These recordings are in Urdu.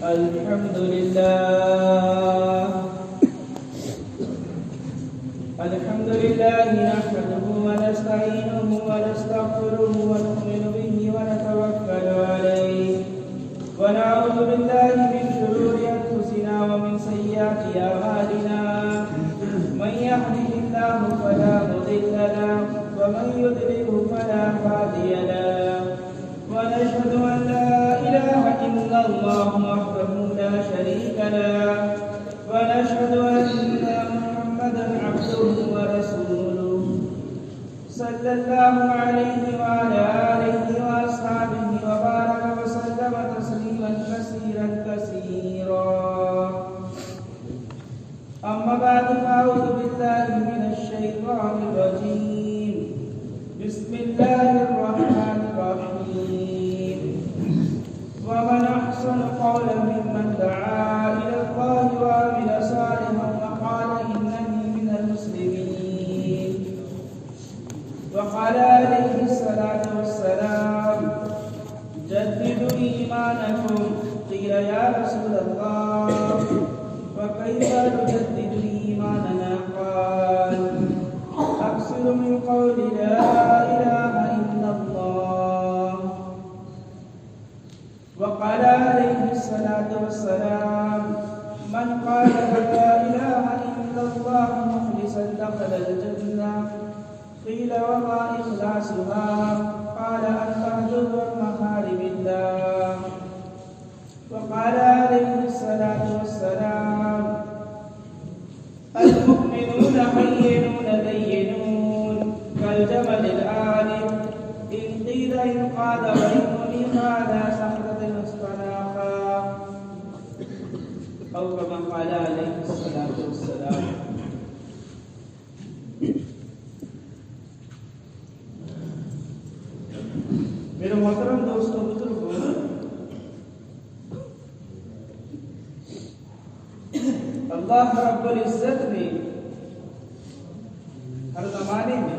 الحمد لله نحمده ونستعينه ونستغفره ونؤمن به ونتوكل عليه ونعوذ بالله من شرور أنفسنا ومن سيئات أعمالنا من يهده الله فلا مضل له ومن يضلله فلا هادي له ونشهد أن لا إله إلا الله وحده لا شريك له ونشهد أن محمدا عبده ورسوله صلى الله عليه وعلى آله وأصحابه وبارك وسلم تسليما كثيرا أما بعد فأعوذ بالله من الشيطان الرجيم بسم الله الرحمن الرحيم ومن أحسن قولا ممن دعا إلى الله وعمل صالحا وقال إنني من المسلمين وقال عليه الصلاة والسلام جددوا إيمانكم قيل يا رسول الله وكيف نجدد إيماننا قال أكثر من قول لا إله إلا الله وقال عليه الصلاة والسلام من قال لا إله إلا الله مخلصا دخل الجنة قيل وما إخلاصها قال أن تهجر محارم الله وقال عليه الصلاة والسلام المؤمنون حينون دينون كالجمل الآلف إن قيل انقاد وإن أنيق على سحرة اصطناخا أو كما قال عليه الصلاة والسلام. میرے محترم دوستوں بزرگوں، اللہ رب العزت نے ہر زمانے میں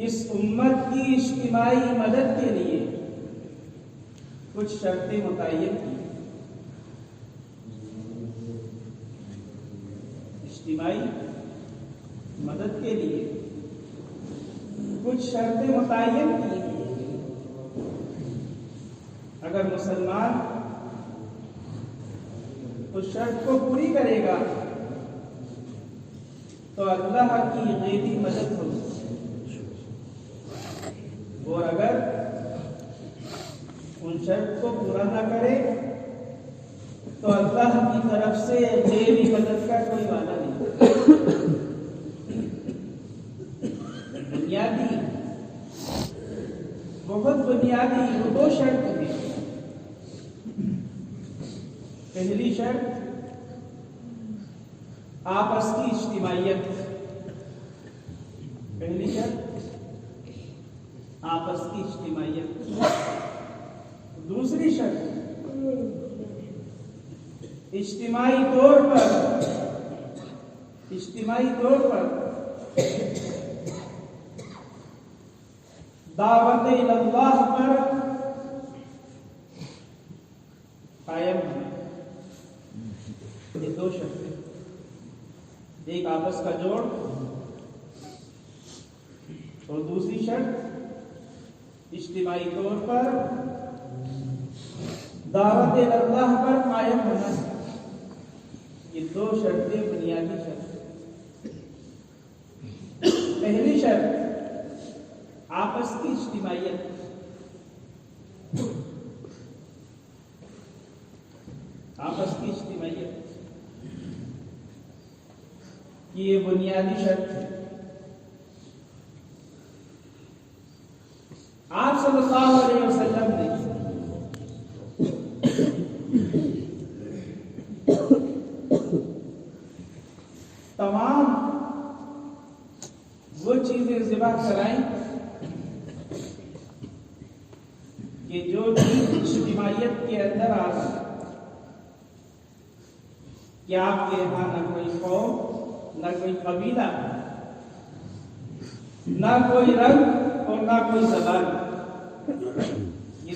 اس امت کی اجتماعی مدد کے لیے کچھ شرطیں متعین کی. اجتماعی مدد کے لیے کچھ شرطیں متعین کی. اگر مسلمان اس شرط کو پوری کرے گا تو اللہ کی غیبی مدد ہوگی، اور اگر ان شرط کو پورا نہ کرے تو اللہ کی طرف سے غیبی مدد کا کوئی وعدہ نہیں. بنیادی بہت بنیادی دو شرط ہیں. پہلی شرط آپس کی اجتماعیت. پہلی شرط آپس کی اجتماعیت. دوسری شرط اجتماعی طور پر دعوت اللہ پر قائم ہے. یہ دو شرطیں، ایک آپس کا جوڑ اور دوسری شرط اجتماعی طور پر دعوت اللہ پر قائم ہونا ہے. یہ دو شرطیں بنیادی شرط. پہلی شرط آپس کی اجتماعیت. آپس کی اجتماعیت کی یہ بنیادی شرط ہے. آپ صلی اللہ علیہ وسلم نے تمام وہ چیزیں ذبح کرائیں کہ جو چیز اجتماعیت کے اندر آ سکے. کہ آپ کے یہاں نہ کوئی قوم، نہ کوئی قبیلہ، نہ کوئی رنگ اور نہ کوئی زبان، یہ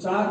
4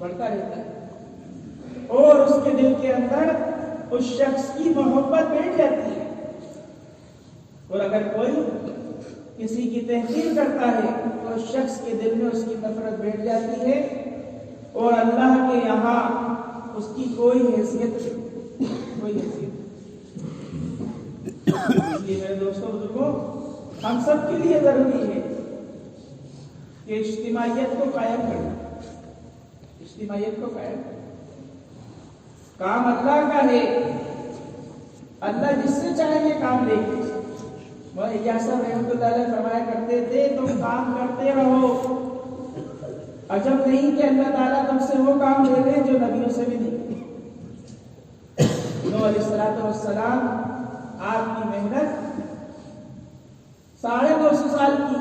بڑھتا رہتا ہے اور اس کے دل کے اندر اس شخص کی محبت بیٹھ جاتی ہے. اور اگر کوئی کسی کی تحقیر کرتا ہے تو اس شخص کے دل میں اس کی نفرت بیٹھ جاتی ہے اور اللہ کے یہاں اس کی کوئی حیثیت نہیں. اس لیے میرے دوستوں بزرگوں، ہم سب کے لیے ضروری ہے کہ اجتماعیت کو قائم کرنا. اجتماعیت کو قائم کرنا کام اللہ کا ہے. اللہ جس سے چاہے یہ کام لے گی. الیاس صاحب رحمۃ اللہ علیہ فرمایا کرتے تھے تم کام کرتے رہو، عجب نہیں کہ اللہ تعالیٰ تم سے وہ کام لے لے جو نبیوں سے بھی نہیں. نوح علیہ السلام آپ کی محنت 950 سال کی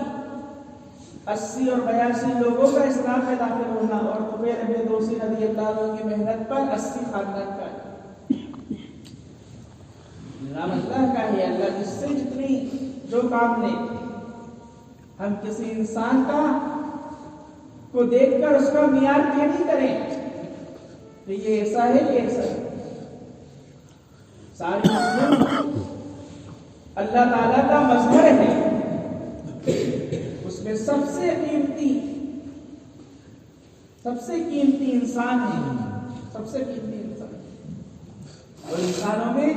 80 اور 82 لوگوں کا اسلام میں داخل ہونا اور طفیل ابن دوسی رضی اللہ عنہ کی محنت پر 80 خاندان کا نام اللہ کا ہے. اللہ جس سے جتنی جو کام لے، ہم کسی انسان کا کو دیکھ کر اس کا معیار طے نہیں کریں کہ یہ ایسا ہے یہ ایسا ہے. ساری مسلم اللہ تعالیٰ کا مظہر ہے. اس میں سب سے قیمتی انسان ہے. سب سے قیمتی انسان اور انسانوں میں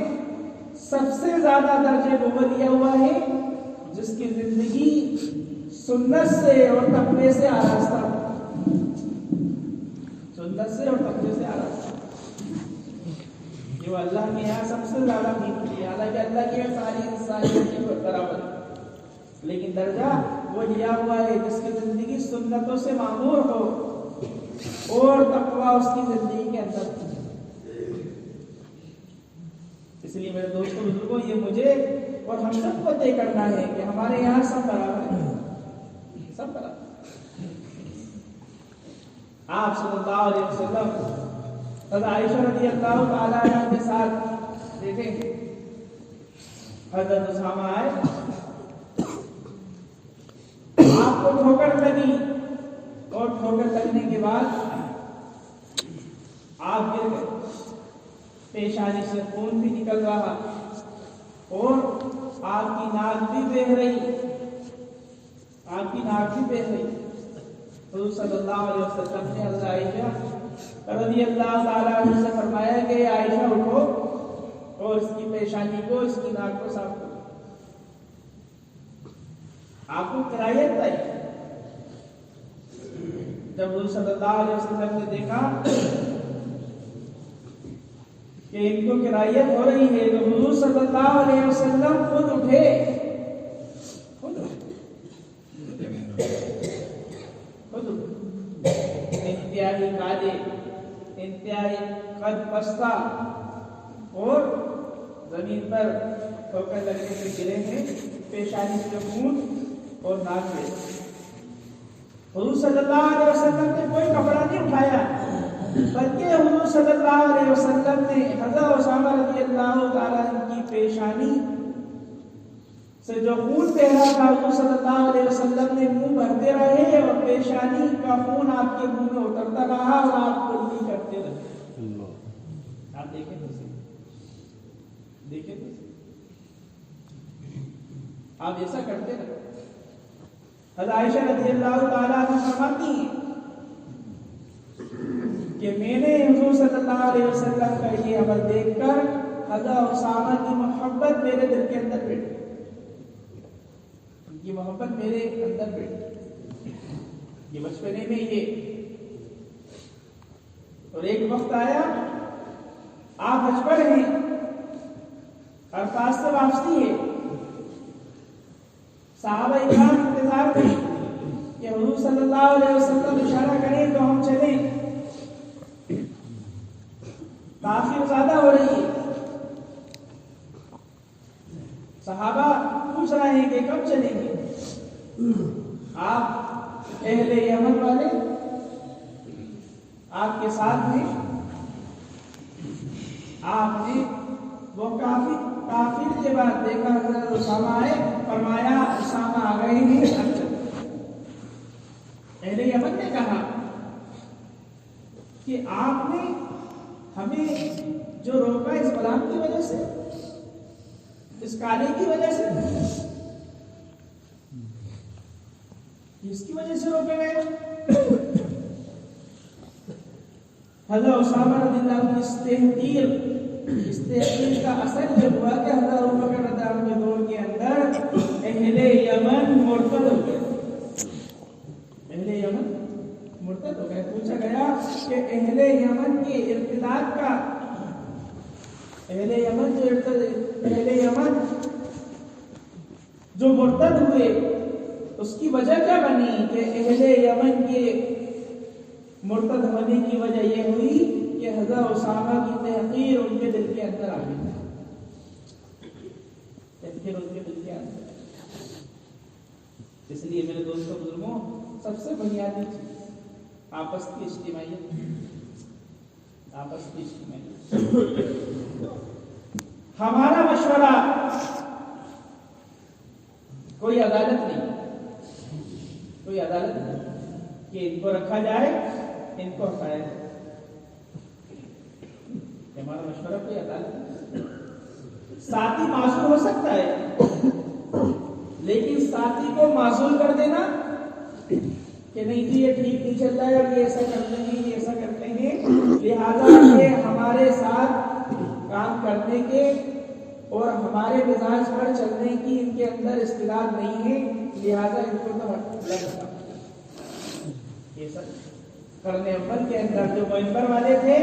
سب سے زیادہ درجے کو دیا ہوا ہے جس کی زندگی سنت سے اور تقوی سے آراستہ ہو. سنت سے اور تقوی سے آراستہ جو اللہ کے یہاں سب سے زیادہ قیمتی ہے. حالانکہ اللہ کے ساری انسانیت کے برابر، لیکن درجہ وہ لیا ہوا ہے جس کی زندگی سنتوں سے معمور ہو اور تقوی اس کی زندگی کے اندر. اس لیے میرے دوستوں بزرگوں، یہ مجھے اور ہم سب کو طے کرنا ہے کہ ہمارے یہاں سب برابر ہیں. سب برابر. آپ صلی اللہ علیہ وسلم حضرت عائشہ رضی اللہ تعالیٰ عنہ کے ساتھ دیکھیں، حضرت اسامہ آئے، آپ کو ٹھوکر لگی اور ٹھوکر لگنے کے بعد آپ گر گئے. پیشانی سے خون بھی نکل رہا اور آپ کی ناک بھی بہہ رہی. حضور صلی اللہ علیہ وسلم نے حضرت عائشہ رضی اللہ تعالیٰ عنہ سے فرمایا کہ عائشہ اٹھو اور اس کی پیشانی کو، اس کی ناک کو صاف کرو. آپ کو کرایت آئی. جب حضور صلی اللہ علیہ وسلم نے دیکھا کہ ان کو کرایت ہو رہی ہے تو حضور صلی اللہ علیہ وسلم خود اٹھے. انتہائی کالے، انتہائی قد پستہ اور زمین پر ٹھوکر لگنے سے گرے ہیں، پیشانی سے خون اور ناک میں. حضور صلی اللہ علیہ وسلم نے کوئی کپڑا نہیں اٹھایا، بلکہ حضور صلی اللہ علیہ وسلم نے حضرت اسامہ رضی اللہ تعالیٰ عنہ کی پیشانی سے جو خون بہ رہا تھا، حضور صلی اللہ علیہ وسلم نے منہ بھرتے رہے اور پیشانی کا خون آپ کے منہ میں اترتا رہا اور آپ کلی کرتے رہے. آپ دیکھیں آپ ایسا کرتے رہے. حضرت عائشہ رضی اللہ تعالیٰ عنہ فرماتی ہیں کہ میں نے حضور صلی اللہ علیہ وسلم کا یہ عمل دیکھ کر حضرت اسامہ کی محبت میرے دل کے اندر بیٹھ گئی. یہ محبت میرے اندر بیٹھ گئی. یہ بچپنے میں یہ. اور ایک وقت آیا، آپ حج پر ہیں، عرفات سے واپسی ہے، صحابہ اکرام انتظار کریں کہ حضور صلی اللہ علیہ وسلم اشارہ کریں تو ہم چلیں. تاخیر زیادہ ہو رہی ہے. صحابہ پوچھ رہے ہیں کہ کب چلیں گے. آپ اہل یمن والے آپ کے ساتھ ہیں. آپ نے وہ کافر کے بعد دیکھا حضرت اسامہ آئے، فرمایا اسامہ آ گئے ہیں. اہل یمن نے کہا کہ آپ نے ہمیں جو روکا اس غلام کی وجہ سے، اس کالے کی وجہ سے، اس کی وجہ سے روکے گئے۔ حضرت اسامہ رضی اللہ عنہ اس تحقیر کا اثر یہ ہوا کہ حضرت ابوبکر رضی اللہ عنہ کے دور کے اندر اہل یمن مرتد ہو گئے۔ اہل یمن مرتد ہو گئے۔ پوچھا گیا کہ اہل یمن کے ارتداد کا، اہل یمن جو مرتد ہوئے اس کی وجہ کیا بنی؟ کہ اہل یمن کے مرتد ہونے کی وجہ یہ ہوئی کہ حضرت اسامہ کی تحقیر ان کے دل کے اندر آ گئی۔ تحقیر ان کے دل کے اندر۔ اس لیے میرے دوستوں بزرگوں، سب سے بنیادی چیز آپس کی اجتماعیت، آپس کی اجتماعیت۔ ہمارا مشورہ کوئی عدالت نہیں، کوئی عدالت نہیں کہ ان کو رکھا جائے، ان کو ہٹایا جائے۔ ہمارا مشورہ کوئی عدالت نہیں۔ ساتھی معذور ہو سکتا ہے، لیکن ساتھی کو معذور کر دینا کہ نہیں جی یہ ٹھیک نہیں چل رہا ہے اور یہ ایسا کرتے ہیں، یہ ایسا کرتے ہیں، لہذا یہ ہمارے ساتھ کام کرنے کے اور ہمارے مزاج پر چلنے کی ان کے اندر استعداد نہیں ہے، لہذا ان کو تو لگتا یہ سب کرنے عمل کے اندر۔ جو ممبر والے تھے،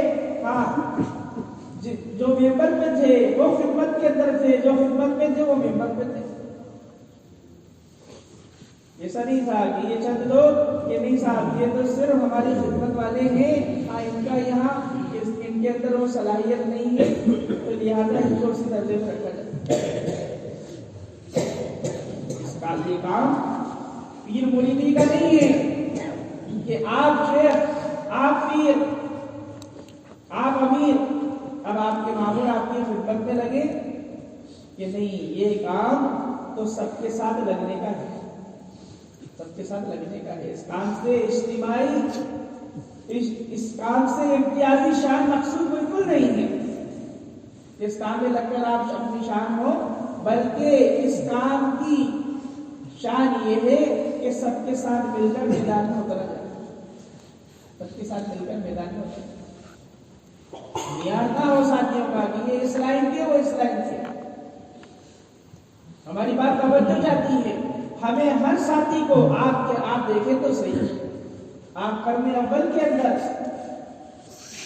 ہاں جو ممبر پہ تھے وہ خدمت کے اندر تھے، جو خدمت میں تھے وہ ممبر پہ تھے۔ ایسا نہیں تھا کہ یہ چند لوگ، یہ نہیں صاحب یہ تو صرف ہماری خدمت والے ہیں، ان کا یہاں ان کے اندر وہ صلاحیت نہیں ہے، تو لہٰذا ان کو اسی درجے میں رکھا جائے۔ اس کا یہ کام پیر مریدی کا نہیں ہے کہ آپ شیخ، آپ پیر، آپ امیر، اب آپ کے مامور آپ کی خدمت میں لگے کہ نہیں، یہ کام تو سب کے ساتھ لگنے کا ہے، سب کے ساتھ لگنے کا ہے۔ اس کام سے اجتماعی، اس کام سے امتیازی شان مقصود بالکل نہیں ہے۔ اس کام میں لگ کر آپ اپنی شان ہو، بلکہ اس کام کی شان یہ ہے کہ سب کے ساتھ مل کر میدان میں اترا جائے، سب کے ساتھ مل کر میدان میں اترا جائے۔ معیار نہ ہو ساتھیوں کا کہ یہ اس لائن کے وہ اس لائن سے۔ ہماری بات توجہ چاہتی ہے، ہمیں ہر ساتھی کو آپ دیکھیں تو صحیح، آپ کرنے اول کے اندر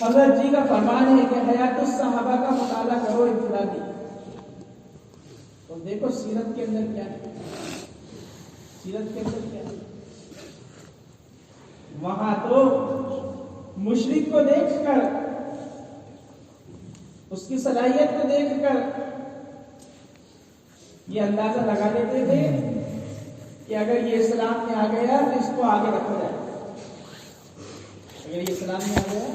حضرت جی کا فرمان ہے کہ حیات الصحابہ کا مطالعہ کرو انفرادی، تو دیکھو سیرت کے اندر کیا ہے، سیرت کے اندر کیا ہے۔ وہاں تو مشرک کو دیکھ کر، اس کی صلاحیت کو دیکھ کر یہ اندازہ لگا لیتے تھے کہ اگر یہ اسلام میں آ گیا تو اس کو آگے رکھا جائے، اگر یہ اسلام میں آ گیا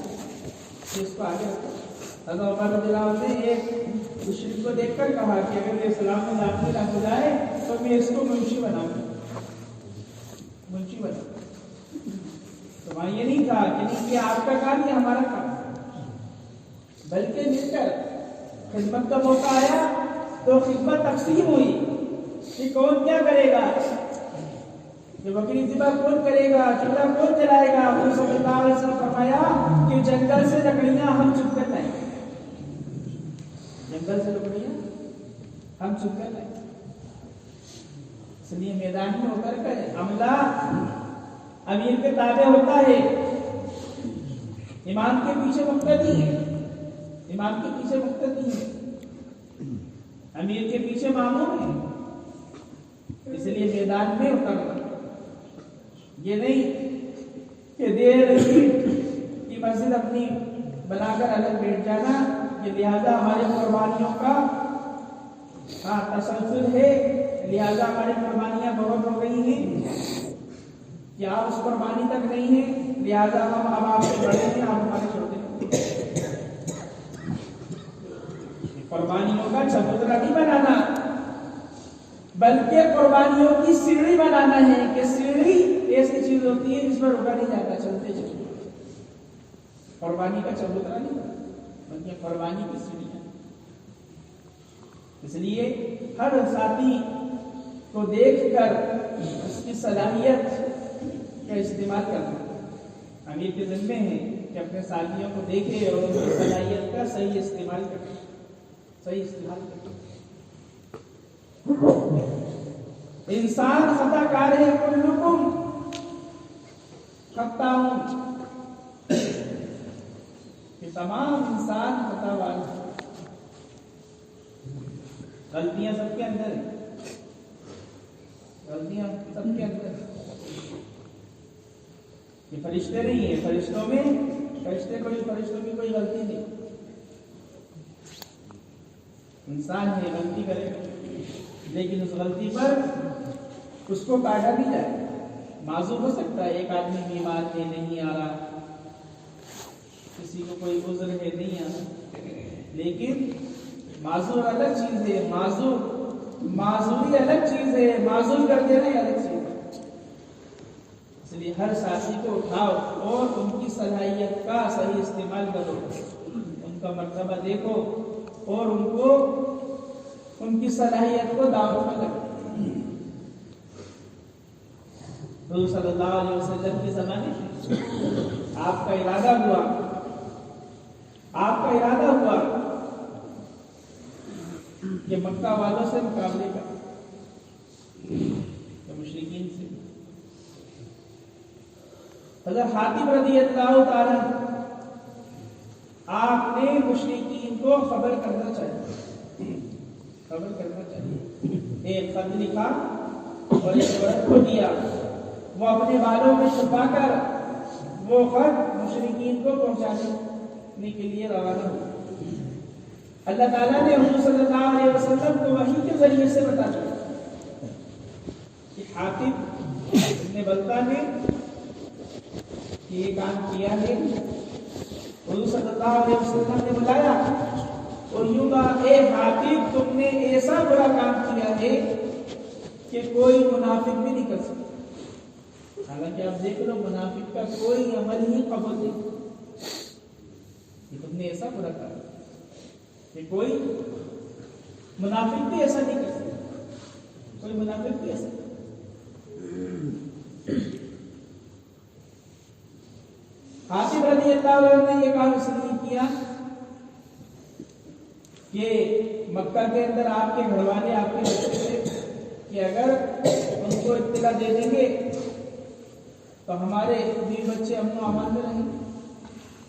تو اس کو آگے رکھا۔ حضرت عمر رضی اللہ عنہ نے ایک مشرک کو دیکھ کر کہا کہ اگر یہ اسلام میں داخل ہو جائے تو میں اس کو منشی بناؤں گا، منشی بناؤں گا۔ تو وہاں یہ نہیں تھا کہ نہیں یہ آپ کا کام، یہ ہمارا کام، بلکہ مل کر خدمت کا موقع آیا تو خدمت تقسیم ہوئی کہ کون کیا کرے گا، کہ بکری ذبح کون کرے گا، چولہا کون جلائے گا۔ حضور صلی اللہ علیہ وسلم فرمایا کہ جنگل سے لکڑیاں ہم چن کر لائیں گے، جنگل سے لکڑیاں ہم چن کر لائیں گے۔ اس لیے میدان میں اتر کر عملہ امیر کے تابع ہوتا ہے، امام کے پیچھے مقتدی ہے، امام کے پیچھے مقتدی ہے، امیر کے پیچھے مامون ہے۔ اس لیے میدان میں اترنا، یہ نہیں کہ دیر کی مسجد اپنی بنا کر الگ بیٹھ جانا، کہ لہذا ہماری قربانیوں کا تسلسل ہے، لہذا ہماری قربانیاں بہت ہو گئی ہیں، کیا آپ اس قربانی تک نہیں ہیں، لہذا ہم اب آپ سے بڑے ہیں، آپ ہمارے چھوٹے ہیں۔ قربانیوں کا چبوترا نہیں بنانا، بلکہ قربانیوں کی سیڑھی بنانا ہے، کہ سیڑھی ایسی چیز ہوتی ہے جس پر رکا نہیں جاتا، چلتے چلتے قربانی کا چبوترا نہیں بنا، بلکہ قربانی کی سیڑھیاں۔ اس لیے ہر ساتھی کو دیکھ کر اس کی صلاحیت کا استعمال کرنا امیر کے ذمے ہے کہ اپنے ساتھیوں کو دیکھے اور ان کی صلاحیت کا صحیح استعمال کرے، صحیح استعمال کرے۔ انسان خطا کار ہے، کلکم خطاؤن، کہ تمام انسان خطا والے ہیں، غلطیاں سب کے اندر ہیں، غلطیاں سب کے اندر ہیں۔ یہ فرشتے نہیں ہیں، فرشتوں کی کوئی غلطی نہیں، انسان ہے غلطی کرے گا، لیکن اس غلطی پر اس کو کاٹا بھی جائے، معذور ہو سکتا ہے۔ ایک آدمی بیمار ہے، نہیں آ رہا، کسی کو کوئی عذر ہے، نہیں آ رہا، لیکن معذور الگ چیز ہے، معذوری الگ چیز ہے، معذور کر دینا الگ چیز ہے۔ اس لیے ہر ساتھی کو اٹھاؤ اور ان کی صلاحیت کا صحیح استعمال کرو، ان کا مرتبہ دیکھو اور ان کی صلاحیت کو دعوت میں لگاؤ۔ حضور صلی اللہ علیہ وسلم کے زمانے میں آپ کا ارادہ ہوا کہ مکہ والوں سے مقابلے کا، مشرکین سے۔ حضرت حاتم رضی اللہ تعالی آپ نے مشرکین کو خبر کرنا چاہیے، ایک خط لکھا اور ایک ورق کو دیا، وہ اپنے بالوں میں چھپا کر وہ خط مشرکین کو پہنچانے کے لیے روانہ ہوا۔ اللہ تعالیٰ نے حضور صلی اللہ علیہ وسلم کو وحی کے ذریعے سے بتا دیا کہ حاتم ابن بلتہ نے یہ کام کیا ہے۔ حضور صلی اللہ علیہ وسلم نے بتایا اور یوں کہا، اے حاتم تم نے ایسا برا کام کیا ہے کہ کوئی منافق بھی نہیں کر سکتا۔ حالانکہ آپ دیکھ لو منافق کا کوئی عمل ہی قبول نہیں، کہ تم نے ایسا برا کام کہ کوئی منافق بھی ایسا نہیں کر سکتا، کوئی منافق بھی ایسا نہیں۔ حاتم رضی اللہ عنہ نے یہ کام اس لیے کیا کہ مکہ کے اندر آپ کے گھر والے، آپ کے بچے تھے، کہ اگر ان کو اطلاع دے دیں گے تو ہمارے بیوی بچے امن و امان میں رہیں گے۔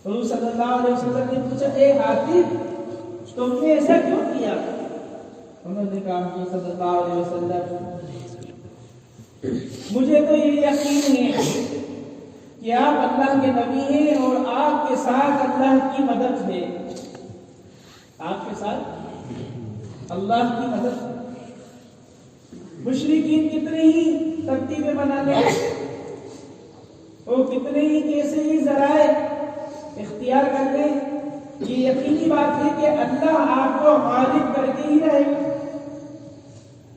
حضور صلی اللہ علیہ وسلم نے پوچھا، اے حاتم تم نے ایسا کیوں کیا؟ انہوں نے کہا کہ صلی اللہ علیہ وسلم مجھے تو یہ یقین ہے کہ آپ اللہ کے نبی ہیں اور آپ کے ساتھ اللہ کی مدد ہے، آپ کے ساتھ اللہ کی مدد ہے۔ مشرکین کتنے ہی ترتیبیں بنا لیں اور کتنے ہی کیسے ہی ذرائع اختیار کر لیں، یہ یقینی بات ہے کہ اللہ آپ کو غالب کر کے ہی رہے گا۔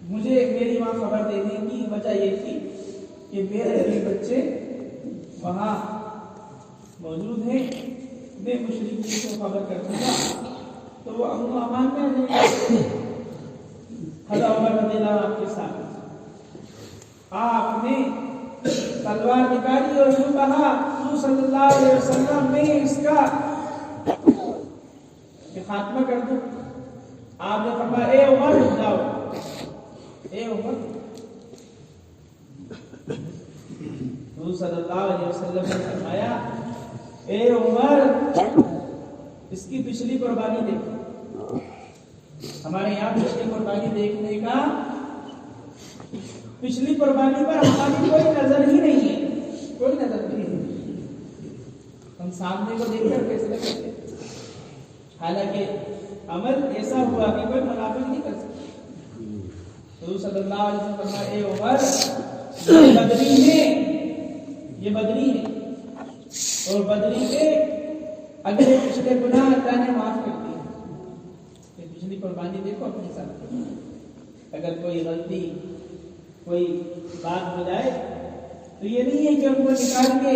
مجھے میری ماں خبر دینے کی وجہ یہ تھی کہ میرے بچے وہاں موجود ہیں، میں مشرکین کو خبر کر دوں گا تو وہ امن و امان میں آ جائیں گے۔ حضرت عمر رضی اللہ عنہ کے ساتھ آپ نے تلوار نکالی اور یوں کہا، حضور صلی اللہ علیہ وسلم میں اس کا خاتمہ کر دوں۔ آپ نے فرمایا، اے عمر جاؤ، اے عمر۔ حضور صلی اللہ علیہ وسلم نے فرمایا، اے عمر اس کی پچھلی قربانی دیکھو۔ ہمارے یہاں پچھلی قربانی دیکھنے کا، پچھلی قربانی پر ہماری کوئی نظر ہی نہیں ہے، کوئی نظر نہیں ہے۔ ہم سامنے کو دیکھ کر فیصلہ کرتے ہیں، حالانکہ عمل ایسا ہوا کہ کوئی منافق نہیں کر سکتا۔ حضور صلی اللہ علیہ وسلم فرمایا، اے عمر یہ بدری ہے، یہ بدری ہے، اور بدری کے اگلے پچھلے گناہ اللہ نے معاف کر دیے۔ یہ پچھلی قربانی دیکھو اپنے ساتھ، اگر کوئی غلطی کوئی بات ہو جائے تو یہ نہیں ہے کہ ان کو نکال کے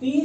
3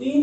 3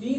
3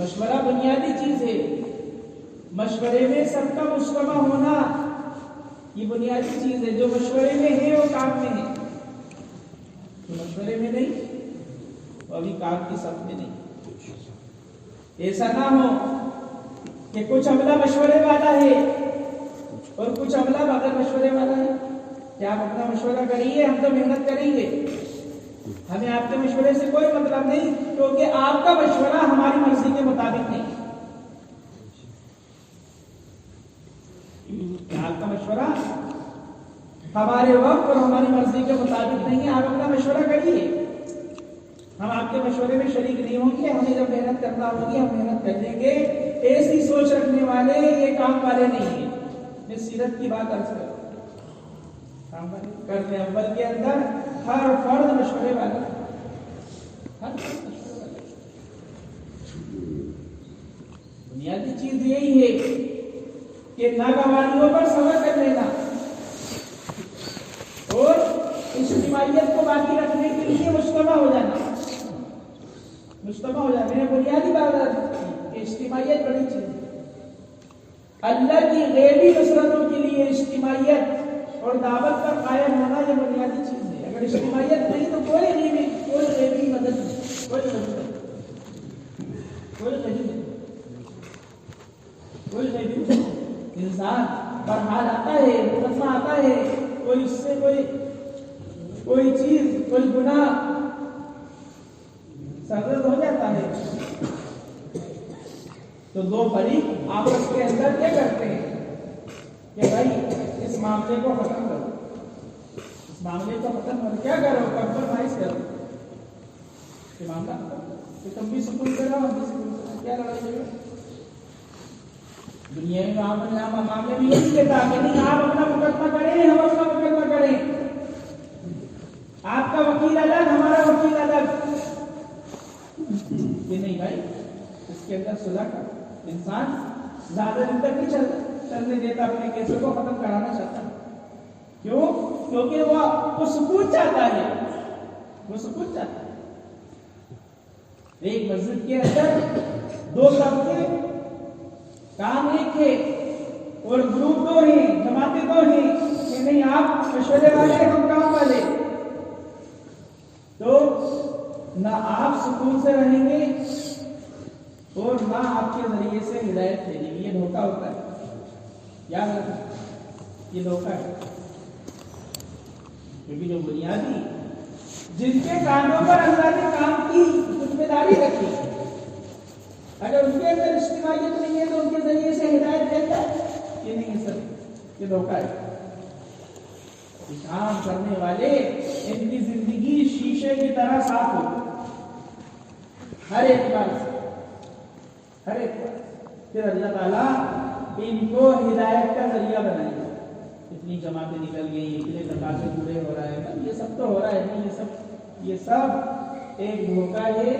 مشورہ بنیادی چیز ہے. مشورے میں سب کا مجتمع ہونا یہ بنیادی چیز ہے. جو مشورے میں ہے وہ کام میں ہے، جو مشورے میں نہیں وہ ابھی کام کی سب میں نہیں. ایسا نہ ہو کہ کچھ عملہ مشورے والا ہے اور کچھ عملہ بغیر مشورے والا ہے. کہ آپ اپنا مشورہ کریے، ہم تو محنت کریں گے، ہمیں آپ کے مشورے سے کوئی مطلب نہیں، کیونکہ آپ کا مشورہ ہماری مرضی کے مطابق نہیں. آپ کا مشورہ ہمارے وقت اور ہماری مرضی کے مطابق نہیں ہے. آپ اپنا مشورہ کریے، ہم آپ کے مشورے میں شریک نہیں ہوں گے. ہمیں جب محنت کرنا ہوگی ہم محنت کر لیں گے. ایسی سوچ رکھنے والے یہ کام والے نہیں ہیں. میں سیرت کی بات عرض کروں، کرنے اول کے اندر ہر فرد مشورے والا، ہر فرد مشورے والا. بنیادی چیز یہی ہے کہ ناگواریوں پر صبر کر لینا اور اجتماعیت کو باقی رکھنے کے لیے مجتمع ہو جانا. مجتمع ہو جانا میں نے بنیادی بات ہے. اجتماعیت بڑی چیز ہے. اللہ کی غیبی نصرتوں کے لیے اجتماعیت اور دعوت کا قائم ہونا یہ بنیادی چیز ہے. اگر اجتماعیت نہیں تو کوئی غیبی مدد نہیں، کوئی غیبی انسان پر حال آتا ہے، مقدمہ آتا ہے، کوئی اس سے کوئی چیز، کوئی گناہ سرزد ہو جاتا ہے تو دو فریق آپس کے اندر کیا کرتے ہیں کہ بھائی اس معاملے کو ختم کرو، اس معاملے کو ختم کرو. کیا کرو؟ کمپرومائز کرو. یہ معاملہ کہ تم بھی سکون سے رہو، ہم بھی سکون سے رہو. کیا لڑائی ہے؟ دنیا میں معاملے میں یہی کہتا کہ نہیں آپ اپنا مقدمہ کریں، ہم اپنا مقدمہ کریں. آپ کا وکیل الگ، ہمارا وکیل الگ. یہ نہیں بھائی، اس کے اندر صلح کا انسان زیادہ دن تک نہیں چلنے دیتا، اپنے کیسے کو ختم کرانا چاہتا ہے. کیوں؟ کیونکہ وہ سکون چاہتا ہے. وہ سکون چاہتا ہے. ایک مسجد کے اندر دو طبقے، کام ایک ہے اور گروپ دو ہیں، جماعتیں دو ہیں کہ نہیں آپ مشورے والے، ہم کام والے. تو نہ آپ سکون سے رہیں گے اور نہ آپ کے ذریعے سے ہدایت پھیلے گی. یہ دھوکہ ہوتا ہے، یاد رکھیں یہ دھوکہ ہے. کیونکہ جو بنیادی جن کے کانوں پر اللہ نے کام کی ذمہ داری رکھی، اگر ان کے اندر اجتماعیت نہیں ہے تو ان کے ذریعے سے ہدایت دیتا ہے. یہ نہیں ہے سر، یہ دھوکہ ہے. کام کرنے والے ان کی زندگی شیشے کی طرح صاف ہو ہر اعتبار سے، ہر اعتبار سے. پھر اللہ تعالیٰ ان کو ہدایت کا ذریعہ بنائے گا. اتنی جماعتیں نکل گئی، اتنے تقاضے پورے ہو رہا ہے، یہ سب تو ہو رہا ہے نہیں، یہ سب ایک دھوکہ ہے.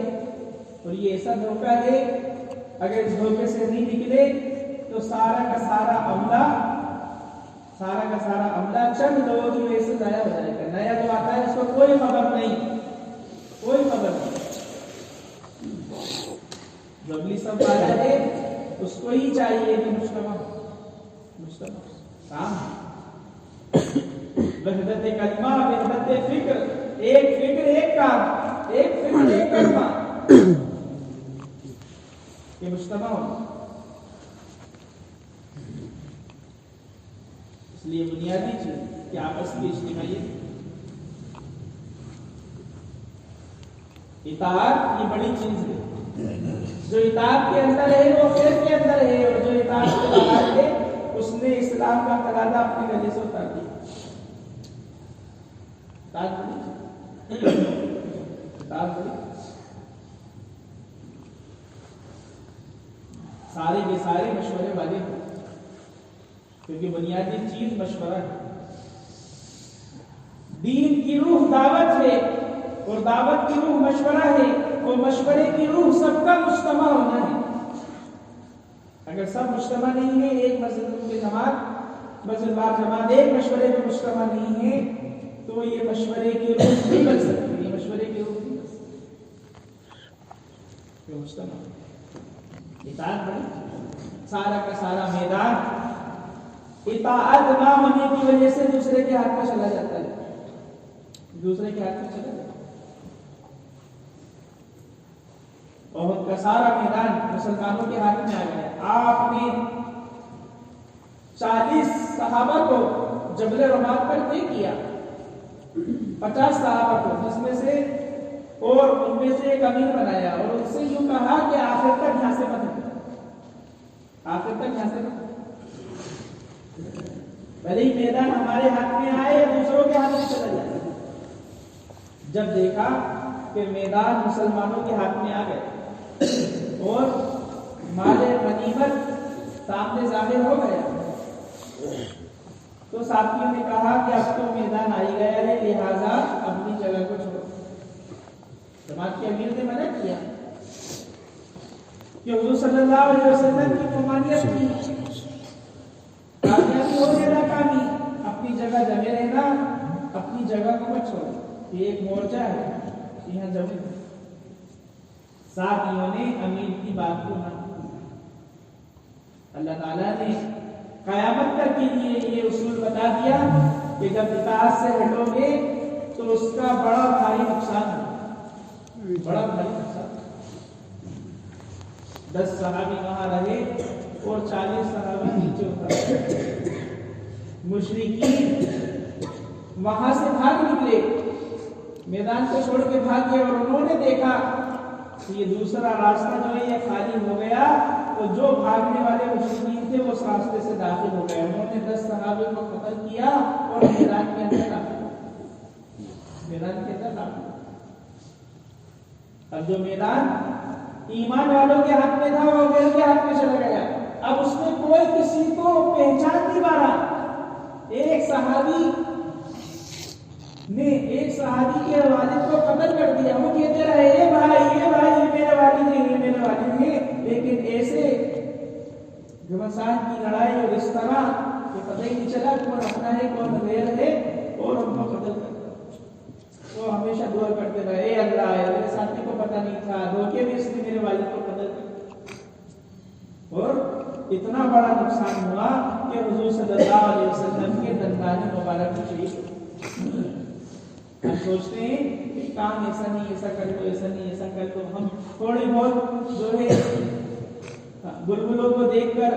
اور یہ ایسا دھوکہ ہے اگر اس دھوکے سے نہیں نکلے تو سارا کا سارا عملہ چند لوگوں کی وجہ سے ضائع ہو جائے گا. نیا جو آتا ہے اس کو کوئی خبر نہیں، کوئی خبر نہیں. جو اگلی سب والا ہے اس کو ہی چاہیے کہ مجتمع کام، وحدت کلمہ، وحدت فکر، ایک فکر ایک کام، ایک فکر ایک کلمہ، یہ مجتمع ہو. اس لیے بنیادی چیز کہ آپس کی اجتماعیت، اطاعت یہ بڑی چیز ہے. جو اطاعت کے اندر ہے وہ خیر کے اندر ہے، اور جو اطاعت کے باہر ہے اس نے اسلام کا تقاضا اپنے گلے سے اتار دیا. سارے کے سارے مشورے والے ہیں، کیونکہ بنیادی چیز مشورہ ہے. دین کی روح دعوت ہے اور دعوت کی روح مشورہ ہے، اور مشورے کی روح سب کا مجتمع ہونا ہے. اگر سب مجتمع نہیں ہے، ایک مسجد کی جماعت، مسجد وار جماعت ایک مشورے میں مجتمع نہیں ہے تو یہ مشورے کی روح نہیں بن سکتی. یہ مشورے کی روح نہیں بن سکتی، یہ مجتمع. اطاعت بڑی، سارا کا سارا میدان اطاعت نہ ہونے کی وجہ سے دوسرے کے ہاتھ میں چلا جاتا ہے، دوسرے کے ہاتھ میں چلا جاتا ہے۔ احد کا سارا میدان مسلمانوں کے ہاتھ میں آ گیا۔ آپ نے 40 صحابہ کو جبل رماد پر طے کیا، 50 صحابہ کو، جس میں سے اور ان میں سے ایک امیر بنایا، اور ان سے یوں کہا کہ آخر تک یہاں سے مت ہٹنا، آخر تک یہاں سے مت ہٹنا، بھلے ہی میدان ہمارے ہاتھ میں آئے یا دوسروں کے ہاتھ میں چلا جائے۔ جب دیکھا کہ میدان مسلمانوں کے ہاتھ میں آ گئے اور مال غنیمت سامنے ظاہر ہو گیا، تو ساتھیوں نے کہا کہ اب تو میدان آئی گیا ہے، لہذا اپنی جگہ کو چھوڑو۔ جماعت کے امیر نے منع کیا کہ حضور صلی اللہ علیہ وسلم کی ممانعت کی، کامیابی ہو یا ناکامی، اپنی جگہ جمے رہنا، اپنی جگہ کو مت چھوڑو، یہ ایک مورچہ ہے، یہاں جمے۔ ساتھیوں نے امیر کی بات کو نہ، اللہ تعالیٰ نے قیامت تک کے لیے یہ اصول بتا دیا کہ جب اطاعت سے ہٹو گے تو اس کا بڑا بھاری نقصان ہے، بڑا بھاری نقصان۔ 10 صحابی وہاں رہے اور 40 صحابی نیچے اتر گئے۔ مشرکین وہاں سے بھاگ نکلے، میدان کو چھوڑ کے بھاگے، اور انہوں نے دیکھا کہ یہ دوسرا راستہ جو ہے یہ خالی ہو گیا، تو جو بھاگنے والے مشرکین تھے وہ اس راستے سے داخل ہو گئے۔ انہوں نے 10 صحابہ کو قتل کیا اور میدان کے اندر داخل ہو گئے، میدان کے اندر داخل ہو گئے۔ اب جو میدان ایمان والوں کے ہاتھ میں تھا وہ غیر کے ہاتھ میں چلا گیا۔ اب اس میں کوئی کسی کو پہچان نہیں پا رہا۔ ایک صحابی نے ایک صحابی کے والد کو قتل کر دیا، وہ کہتے رہے اے بھائی یہ میرے والد ہیں، یہ میرے والد ہیں، لیکن ایسے گھمسان کی لڑائی اور اس طرح کہ پتہ ہی نہیں چلا کون اپنا ہے کون غیر ہے، اور ان کو قتل کر دیا۔ وہ ہمیشہ دعا کرتے رہے اے اللہ میرے ساتھی کو پتہ نہیں تھا، دھوکے میں اس نے میرے والد کو قتل کر دیا، اور اتنا بڑا نقصان ہوا کہ حضور صلی اللہ علیہ وسلم کے دندان مبارک شریف۔ ہم سوچتے ہیں کہ کام ایسا نہیں، ایسا کر دو، ایسا نہیں، ایسا کر دو۔ ہم تھوڑی بہت جو ہے بلبلوں کو دیکھ کر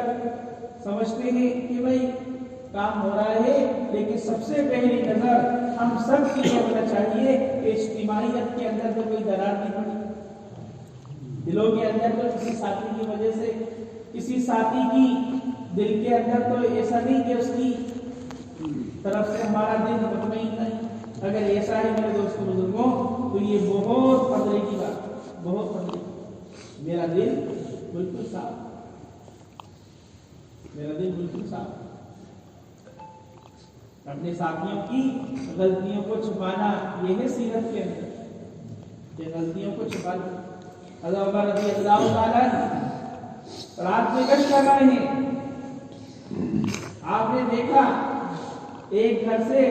سمجھتے ہیں کہ بھائی کام ہو رہا ہے، لیکن سب سے پہلی نظر ہم سب کی یہ ہونا چاہیے کہ اجتماعیت کے اندر تو کوئی درار نہیں پڑی، دلوں کے اندر تو کسی ساتھی کی وجہ سے، کسی ساتھی کی دل کے اندر تو ایسا نہیں کہ اس کی طرف سے ہمارا دل مطمئن نہیں۔ اگر ایسا ہے میرے دوستوں بزرگوں تو یہ بہت خطرے کی بات، بہت خطرے۔ میرا دل بالکل صاف، میرا دل بالکل صاف۔ اپنے ساتھیوں کی غلطیوں کو چھپانا یہ ہے سیرت کے اندر، کہ غلطیوں کو چھپا لو۔ حضرت عمر رضی اللہ تعالیٰ رات میں گشت کر رہے ہیں، آپ نے دیکھا ایک گھر سے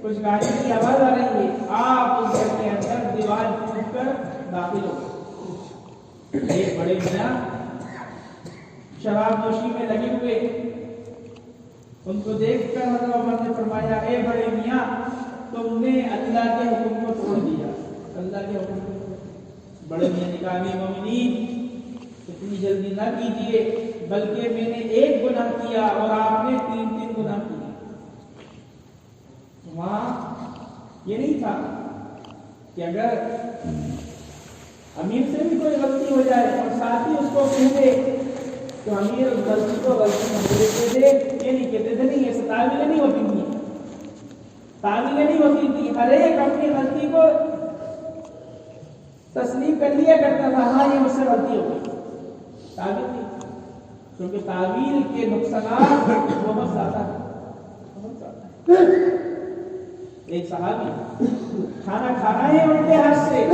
کچھ گاڑی کی آواز آ رہی ہے، آپ اس گھر کے اندر دیوار ٹوٹ کر داخل ہو گئے۔ ایک بڑے میاں شراب نوشی میں لگے ہوئے، ان کو دیکھ کر حضرت عمر نے فرمایا اے بڑے میاں تم نے اللہ کے حکم کو توڑ دیا، اللہ کے حکم کو۔ بڑے میاں نے کہا امیر مومنین اتنی جلدی نہ کیجیے، بلکہ میں نے ایک گناہ کیا اور آپ نے 3 گناہ کیے۔ وہاں یہ نہیں تھا کہ اگر امیر سے بھی کوئی غلطی ہو جائے اور ساتھ ہی اس کو کہہ دے تو امیر اس غلطی کو غلطی مجھے دے دے، یہ نہیں کہتے تھے، نہیں ایسے تعویلیں نہیں ہوتی تھی، تعویلیں نہیں ہوتی تھی، ہر ایک اپنی غلطی کو تسلیم کر لیا کرتا تھا، ہاں یہ مجھ سے غلطی ہو گئی، تعویل نہیں، کیونکہ تعویل کے نقصانات بہت زیادہ ہیں، بہت زیادہ ہیں۔ ایک صحابی کھانا کھا رہے ہیں الٹے ہاتھ سے،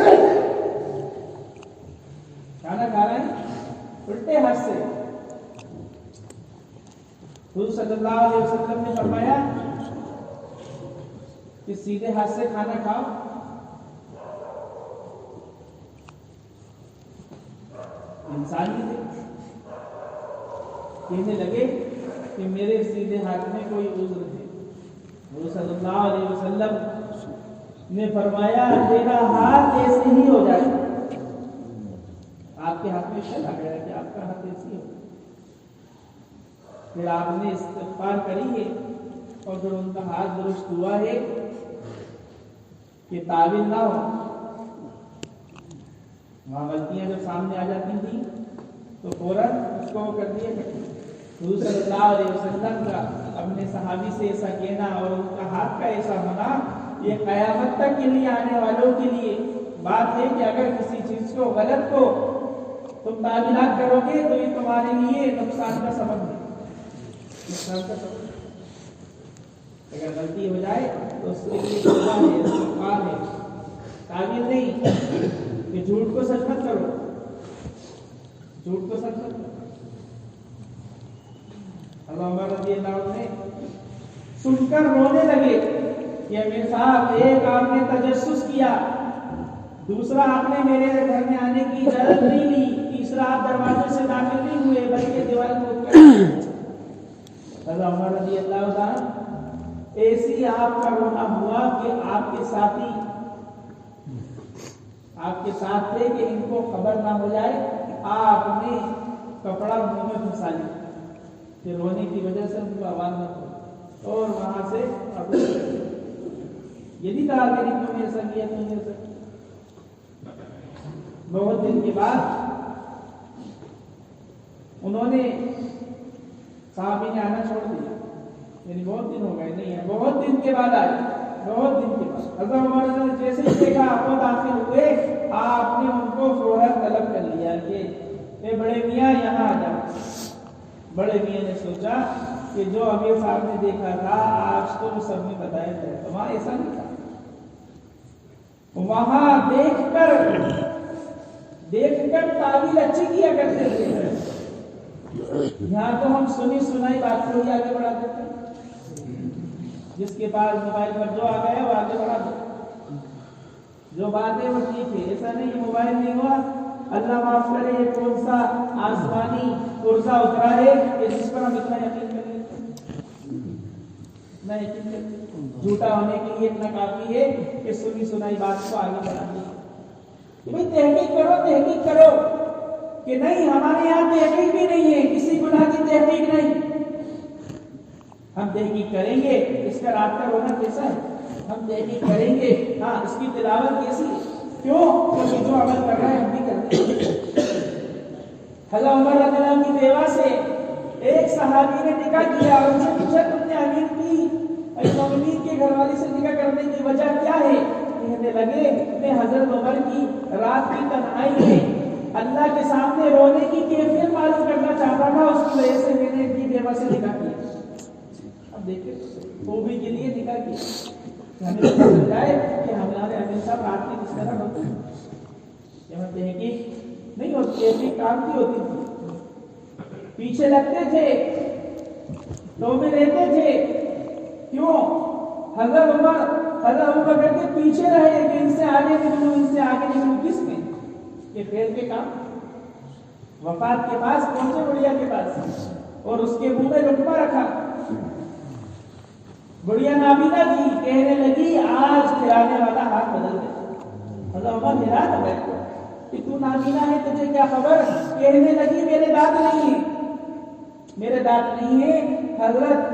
کھانا کھا رہے ہیں الٹے ہاتھ سے، حضور صلی اللہ علیہ وسلم نے فرمایا کہ سیدھے ہاتھ سے کھانا کھاؤ۔ انسانی تھے، کہنے لگے کہ میرے سیدھے ہاتھ میں کوئی عذر ہے. حضور صلی اللہ علیہ وسلم نے فرمایا تیرا ہاتھ ایسے ہی ہو جائے. آپ کے ہاتھ میں شل آ گیا کہ آپ کا ہاتھ ایسے ہی ہو. پھر آپ نے استغفار کری ہے اور پھر ان کا ہاتھ درست ہوا ہے کہ تعویل نہ ہو. وہاں غلطیاں جب سامنے آ جاتی تھیں تو فوراً اس کو کر دیا کرتے. حضور صلی اللہ علیہ وسلم کا اپنے صحابی سے ایسا کہنا اور ان کا ہاتھ کا ایسا ہونا یہ قیامت تک کے لیے آنے والوں کے لیے بات ہے کہ اگر کسی چیز کو غلط کو تم تعویلات کرو گے تو یہ تمہارے لیے نقصان کا سبب ہے. نقصان کا سبب اگر غلطی ہو جائے تو اس کے لیے توبہ ہے, استغفار ہے. تعویل نہیں کہ جھوٹ کو سچ مت کرو, جھوٹ کو سچ مت کرو. عمر رضی اللہ عنہ نے سن کر رونے لگے کہ امیر صاحب ایک آپ نے تجسس کیا, دوسرا آپ نے میرے گھر میں آنے کی اجازت نہیں لی, تیسرا آپ دروازے سے داخل نہیں ہوئے بلکہ دیوار کو عمر رضی اللہ عنہ ایسی آپ کا رونا ہوا کہ آپ کے ساتھی آپ کے ساتھ تھے کہ ان کو خبر نہ ہو جائے. آپ نے کپڑا منہ میں پھنسا لیا کہ رونے کی وجہ سے ان کو آواز نہ ہو, اور وہاں سے یہ نہیں کہا کہ تم نے ایسا کیا, تم نے ایسا. بہت دن کے بعد انہوں نے صحابی نے آنا چھوڑ دیا, یعنی بہت دن ہو گئے نہیں ہے, بہت دن کے بعد آئے, بہت دن کے بعد. حضرت عمر نے جیسے ہی دیکھا وہ داخل ہوئے, آپ نے ان کو فوراً طلب کر لیا کہ اے بڑے میاں یہاں آ جاؤ. بڑے میاں نے سوچا کہ جو امیر صاحب نے دیکھا تھا آج تو وہ سب نے بتایا جائے, تو وہاں ایسا نہیں تھا. وہاں دیکھ کر تعویل اچھی کیا کرتے تھے. یہاں تو ہم سنی سنائی بات کو ہی آگے بڑھا دیتے ہیں. جس کے پاس موبائل پر جو آ گیا وہ آگے بڑھا دیتے, جو بات ہے وہ ٹھیک ہے. ایسا نہیں موبائل نہیں ہوا, اللہ معاف کرے یہ کون سا آسمانی پرزہ اترا ہے کہ جس پر ہم اتنا یقین کر لیتے ہیں. جھوٹا ہونے کے لیے اتنا کافی ہے کہ سنی سنائی بات کو آگے بڑھا دیا. بھائی تحقیق کرو کہ نہیں ہمارے یہاں تحقیق بھی نہیں ہے, کسی گناہ کی تحقیق نہیں. ہم تحقیق کریں گے اس کا رات کا رونا کیسا ہے, ہم تحقیق کریں گے ہاں اس کی تلاوت کیسی ہے. کیوں؟ کیونکہ جو عمل کر رہا ہے ہم بھی کرتے ہیں. حضرت عمر رضی اللہ عنہ کی بیوہ سے ایک صحابی نے نکاح کیا اور ان سے پوچھا تم نے امیر کی المومنین کے گھر والی سے نکاح کرنے کی وجہ کیا ہے؟ کہنے لگے میں حضرت عمر کی رات کی تنہائی میں اللہ کے سامنے رونے کی کیفیت معلوم کرنا چاہتا تھا, اس کی وجہ سے میں نے اپنی بیوہ سے نکاح کیا. اب دیکھیں خوبی کے لیے نکاح کیا, ہمیں پتہ چل جائے کہ ہمارے امیر صاحب رات میں کس طرح ہوتے ہیں. یہاں تحقیق نہیں ہوتی, تحقیق کام کی ہوتی تھی. پیچھے لگتے تھے, توبے لیتے تھے. کیوں؟ حضرت عمر کے پیچھے رہے کہ ان سے آگے نکلوں, ان سے آگے نکلوں. کس میں؟ کہ فیل کے کام. وفات کے پاس پہنچے بڑھیا کے پاس اور اس کے منہ میں لقمہ رکھا. بڑھیا نابینا کی کہنے لگی آج کھلانے والا ہاتھ بدل گیا. حضرت عمر حیران ہو گئے کہ تو نابینا ہے, تجھے کیا خبر؟ کہنے لگی میرے دانت نہیں ہے, میرے دانت نہیں ہے. حضرت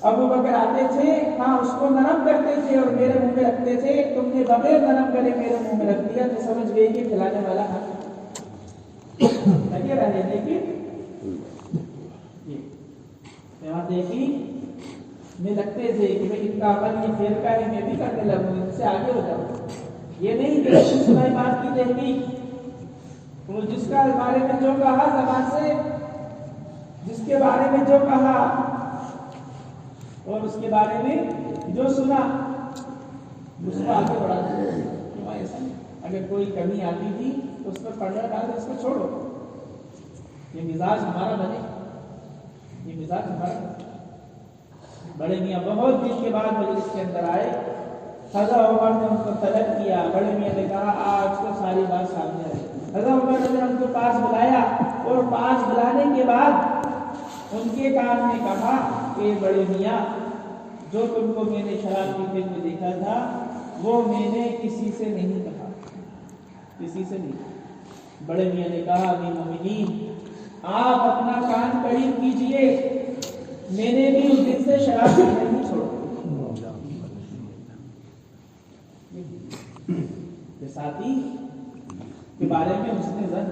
ابو بکر آتے تھے, ہاں اس کو نرم کرتے تھے اور میرے منہ میں رکھتے تھے. تم نے بغیر نرم کرے میرے منہ میں رکھ دیا تو سمجھ گئی کہ کھلانے والا ہاتھ لگے رہے. لیکن یہاں دیکھی میں لگتے تھے کہ میں ان کا عمل یہ خیر کا ہے, میں بھی کرنے لگوں, ان سے آگے ہو جاؤں. یہ نہیں کہ سنائی بات کی تحقیق, وہ جس کا بارے میں جو کہا زبان سے, جس کے بارے میں جو کہا اور اس کے بارے میں جو سنا اس کو آگے بڑھا دیا. ایسا نہیں, اگر کوئی کمی آتی تھی تو اس پر پردہ ڈال اس کو چھوڑو. یہ مزاج ہمارا بنے, یہ مزاج ہمارا بنے. بڑے میاں بہت دن کے بعد مجلس کے اندر آئے. حضرت عمر نے ان کو طلب کیا. بڑے میاں نے کہا آج تو ساری بات سامنے آئی. حضرت عمر نے ان کو پاس بلایا اور پاس بلانے کے بعد ان کے کان نے کہا کہ بڑے میاں جو تم کو میں نے شراب کی فلم میں دیکھا تھا وہ میں نے کسی سے نہیں کہا، کسی سے نہیں۔ بڑے میاں نے کہا امیر المومنین آپ اپنا کان قریب کیجئے، میں نے بھی اس دن سے شراب پینا نہیں چھوڑا۔ یہ ساتھی کے بارے میں حسن ظن،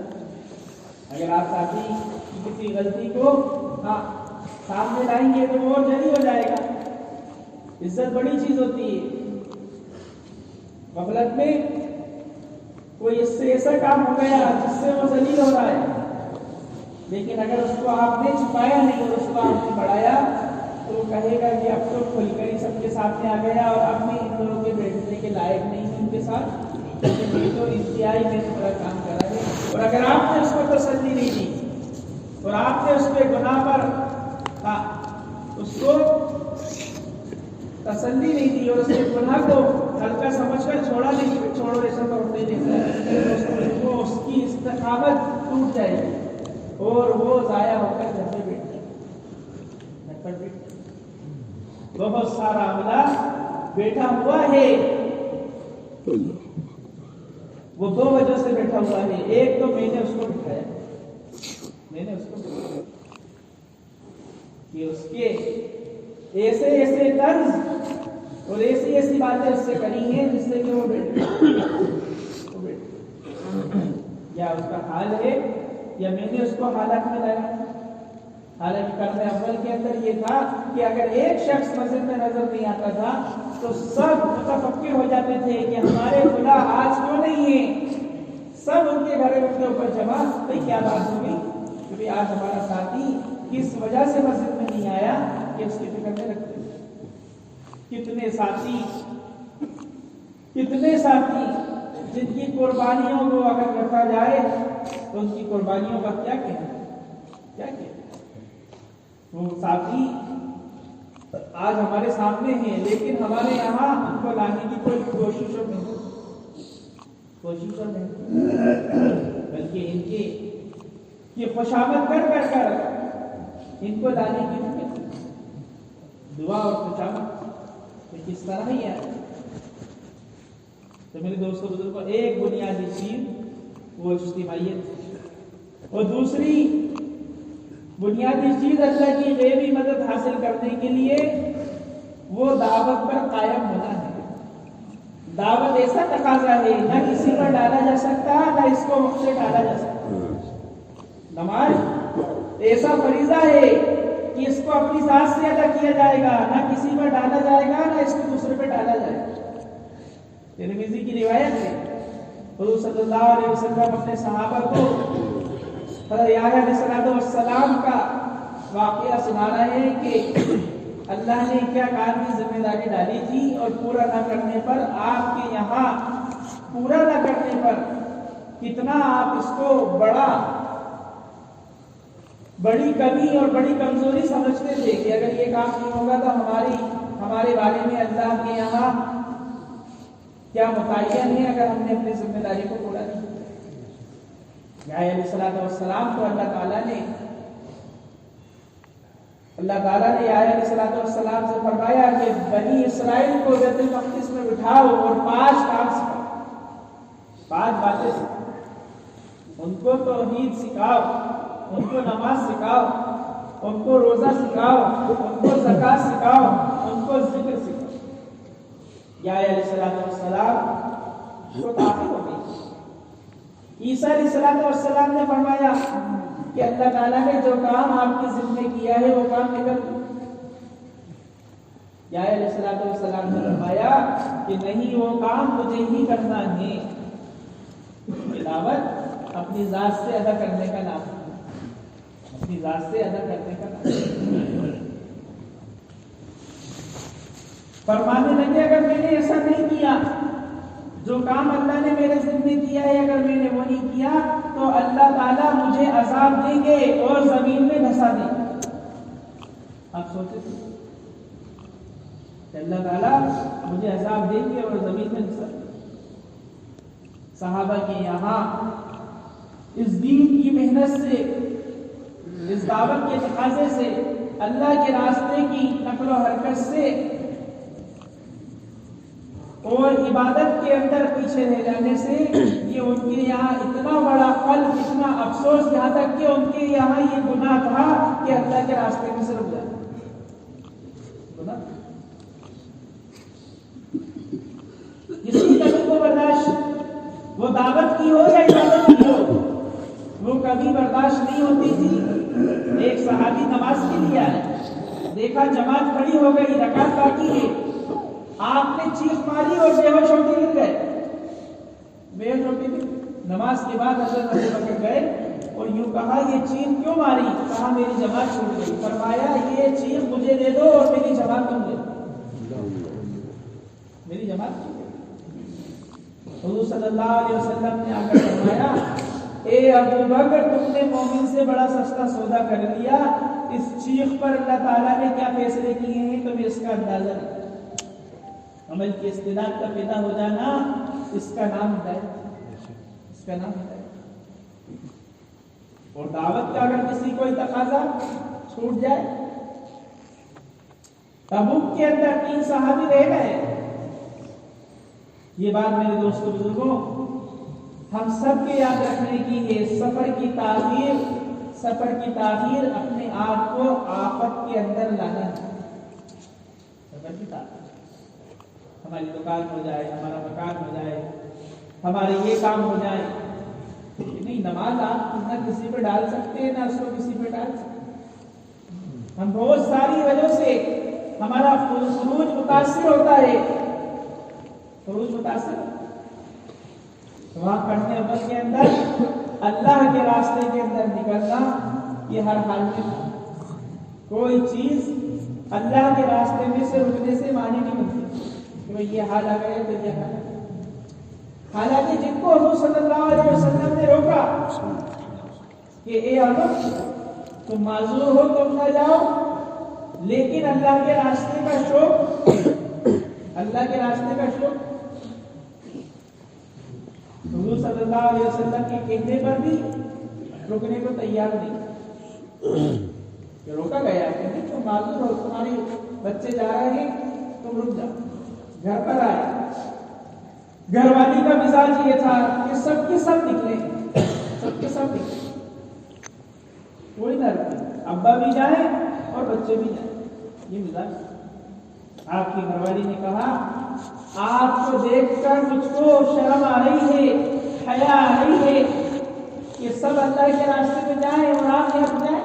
اگر آپ ساتھی کی کسی غلطی کو سامنے لائیں گے تو وہ اور جلدی ہو جائے گا۔ عزت بڑی چیز ہوتی ہے۔ غفلت میں کوئی اس سے ایسا کام ہو گیا جس سے وہ ذلیل ہو رہا ہے، لیکن اگر اس کو آپ نے چھپایا نہیں اور اس کو آپ نے بڑھایا تو وہ کہے گا کہ اب تو کھل کر ہی سب کے سامنے آ گیا اور اب میں ان لوگوں کے بیٹھنے کے لائق نہیں ہوں ان کے ساتھ، لیکن یہ تو انتہائی میں نے بڑا کام کرا ہے۔ اور اگر آپ نے اس کو تسلی نہیں دی اور آپ نے اس پہ گناہ پر اس کو تسلی نہیں دی اور اس کے گناہ کو ہلکا سمجھ کر چھوڑا نہیں کہ چھوڑو ایسا تو ہوتے نہیں، تو اس کی استقامت ٹوٹ جائے گی اور وہ ضائع ہو کر گھر پہ بیٹھ جائے، بہت سارا عملہ بیٹھا ہوا ہے، وہ دو وجہ سے بیٹھا ہوا ہے۔ ایک تو میں نے اس کو بٹھایا، میں نے اس کو بٹھایا کہ اس کے ایسے ایسے طرز اور ایسی ایسی باتیں اس سے کری ہیں جس سے کہ وہ بیٹھے، یا اس کا حال ہے یا میں نے اس کو حالت میں لایا۔ حالانکہ قرن اول کے اندر یہ تھا کہ اگر ایک شخص مسجد میں نظر نہیں آتا تھا تو سب متفکر ہو جاتے تھے کہ ہمارے خدا آج کیوں نہیں ہے، سب ان کے گھر کے اوپر جمع، بھائی کیا بات ہوگی کہ آج ہمارا ساتھی کس وجہ سے مسجد میں نہیں آیا، کہ اس کی فکر میں رکھتے تھے۔ کتنے ساتھی جن کی قربانیوں کو اگر رکھا جائے تو ان کی قربانیوں کا کیا کہنا، وہ ساتھی آج ہمارے سامنے ہیں لیکن ہمارے یہاں ان کو لانے کی کوئی کوششوں میں بلکہ ان کی خوشامد کر کر ان کو لانے کی دعا اور خوشامد کس طرح ہی ہے۔ تو میرے دوستوں بزرگوں، ایک بنیادی چیز وہ اجتماعیت، اور دوسری بنیادی چیز اللہ کی غیبی مدد حاصل کرنے کے لیے وہ دعوت پر قائم ہونا ہے۔ دعوت ایسا تقاضا ہے نہ کسی پر ڈالا جا سکتا نہ اس کو مجھ سے ڈالا جا سکتا۔ نماز ایسا فریضہ ہے کہ اس کو اپنی ذات سے ادا کیا جائے گا، نہ کسی پر ڈالا جائے گا نہ اس کو دوسرے پہ ڈالا جائے گا۔ ترمذی کی روایت ہے حضور صلی اللہ علیہ وسلم اپنے صحابہ کو حضرت یحییٰ علیہ السلام کا واقعہ سنا رہے ہیں کہ اللہ نے کیا کام کی ذمہ داری ڈالی تھی اور پورا نہ کرنے پر، آپ کے یہاں پورا نہ کرنے پر کتنا آپ اس کو بڑی کمی اور بڑی کمزوری سمجھتے تھے کہ اگر یہ کام نہیں ہوگا تو ہمارے بارے میں اللہ کے یہاں کیا متعین ہے اگر ہم نے اپنی ذمہ داری کو پورا نہیں کیا۔ یحییٰ علیہ السلام کو اللہ تعالیٰ نے یحییٰ علیہ السلام سے فرمایا کہ بنی اسرائیل کو بیت المقدس میں بٹھاؤ اور 5 کام سکھاؤ، 5 باتیں سکھاؤ، ان کو توحید سکھاؤ، ان کو نماز سکھاؤ، ان کو روزہ سکھاؤ، ان کو زکوٰۃ سکھاؤ، ان کو ذکر سکھاؤ۔ یحییٰ علیہ السلام کو تعریف ہو گئی۔ عیسیٰ علیہ السلام نے فرمایا کہ اللہ تعالیٰ نے جو کام آپ کے ذمہ کیا ہے وہ کام نکل دو۔ یحییٰ علیہ السلام نے فرمایا کہ نہیں، وہ کام مجھے ہی کرنا ہے۔ دعوت اپنی ذات سے ادا کرنے کا نام ہے، اپنی ذات سے ادا کرنے کا نام ہے۔ فرمانے لگے اگر میں نے ایسا نہیں کیا، جو کام اللہ نے میرے ذمہ کیا ہے اگر میں نے وہ نہیں کیا تو اللہ تعالیٰ مجھے عذاب دیں گے اور زمین میں دھسا دیں گے۔ آپ سوچے تھے کہ اللہ تعالیٰ مجھے عذاب دیں گے اور زمین میں دھسا دیں گے۔ صحابہ کے یہاں اس دین کی محنت سے اس دعوت کے تقاضے سے، اللہ کے راستے کی نقل و حرکت سے اور عبادت کے اندر پیچھے رہ جانے سے یہ ان کے یہاں اتنا بڑا قلب، اتنا افسوس، یہاں تک کہ ان کے یہاں یہ گناہ تھا کہ اللہ کے راستے میں سے رک جائے. کسی کبھی کو برداشت، وہ دعوت کی ہو یا عبادت کی ہو، وہ کبھی برداشت نہیں ہوتی تھی. ایک صحابی نماز کے لیے آئے، دیکھا جماعت کھڑی ہو گئی، رکعت باقی ہے، آپ نے چیخ ماری اور بے ہوش ہو کے گر گئے. بے ہوش ہو کے نماز کے بعد حضرت ابو بکر گئے اور یوں کہا یہ چیخ کیوں ماری؟ کہا میری جماعت چھوٹ گئی. فرمایا یہ چیخ مجھے دے دو اور میری جماعت تم دے دو. میری جماعت چھوٹ گئی. حضور صلی اللہ علیہ وسلم نے آ کر فرمایا اے ابو بکر تم نے مومن سے بڑا سستا سودا کر لیا. اس چیخ پر اللہ تعالیٰ نے کیا فیصلے کیے ہیں تمہیں اس کا اندازہ نہیں. عمل کی استعداد کا پیدا ہو جانا، اس کا نام ہدایت، اس کا نام ہدایت. اور دعوت کا اگر کسی کوئی تقاضا چھوٹ جائے، تبوک کے اندر 3 صحابی رہ گئے. یہ بات میرے دوستوں بزرگوں ہم سب کے یاد رکھنے کی ہے. سفر کی تاخیر اپنے آپ کو آفت کے اندر لانا ہے. سفر کی تاخیر، ہماری دکان ہو جائے، ہمارا مکان ہو جائے، ہمارے یہ کام ہو جائے، نہیں نماز آپ نہ کسی پہ ڈال سکتے ہیں، نہ اس کو کسی پہ ڈال سکتے. ہم بہت ساری وجہ سے ہمارا خروج متاثر ہوتا ہے. خروج متاثر وہاں پڑھنے عمل کے اندر اللہ کے راستے کے اندر نکلنا، یہ ہر حال میں کوئی چیز اللہ کے راستے میں سے رکنے سے معنی نہیں بنتی کہ یہ حال آ گیا تو یہ حال. حالانکہ جن کو حضور صلی اللہ علیہ وسلم نے روکا کہ اے عمر تم معذور ہو، تم نہ جاؤ، لیکن اللہ کے راستے کا شوق، اللہ کے راستے کا شوق، حضور صلی اللہ علیہ وسلم کے کہنے پر بھی رکنے کو تیار نہیں. کہ روکا گیا کہ نہیں تم معذور ہو، تمہارے بچے جا رہے ہیں، تم رک جاؤ. گھر پر آئے، گھر والی کا مزاج یہ تھا کہ سب کے سب نکلے، سب کے سب نکلے، کوئی نہ رکے، ابا بھی جائیں اور بچے بھی جائیں. یہ مزاج. آپ کی گھر والی نے کہا آپ کو دیکھ کر مجھ کو شرم آ رہی ہے، حیا آ رہی ہے کہ سب اللہ کے راستے میں جائیں اور آپ یہاں رک جائیں،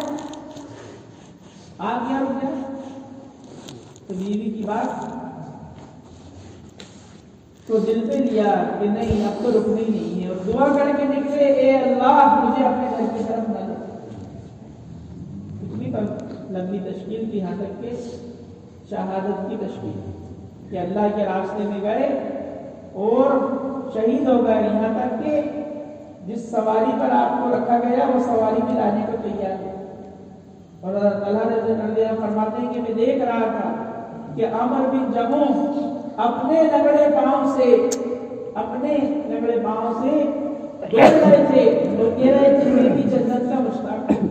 آپ یہاں رک جائیں. تو بیوی کی بات تو دل پہ لیا کہ نہیں اب تو رکنے ہی نہیں ہے، اور دعا کر کے نکلے اے اللہ مجھے اپنے گھر کی طرف نہ لے. اتنی لمبی تشکیل کی، یہاں تک کہ شہادت کی تشکیل کہ اللہ کے راستے میں گئے اور شہید ہو گئے. یہاں تک کہ جس سواری پر آپ کو رکھا گیا وہ سواری بھی لانے کو تیار ہے. اور اللہ نے فرماتے ہیں کہ میں دیکھ رہا تھا کہ عمر بن جموح اپنے لنگڑے پاؤں سے دوڑ رہے تھے اور کہہ رہے تھے میں بھی جنت کا مشتاق ہوں.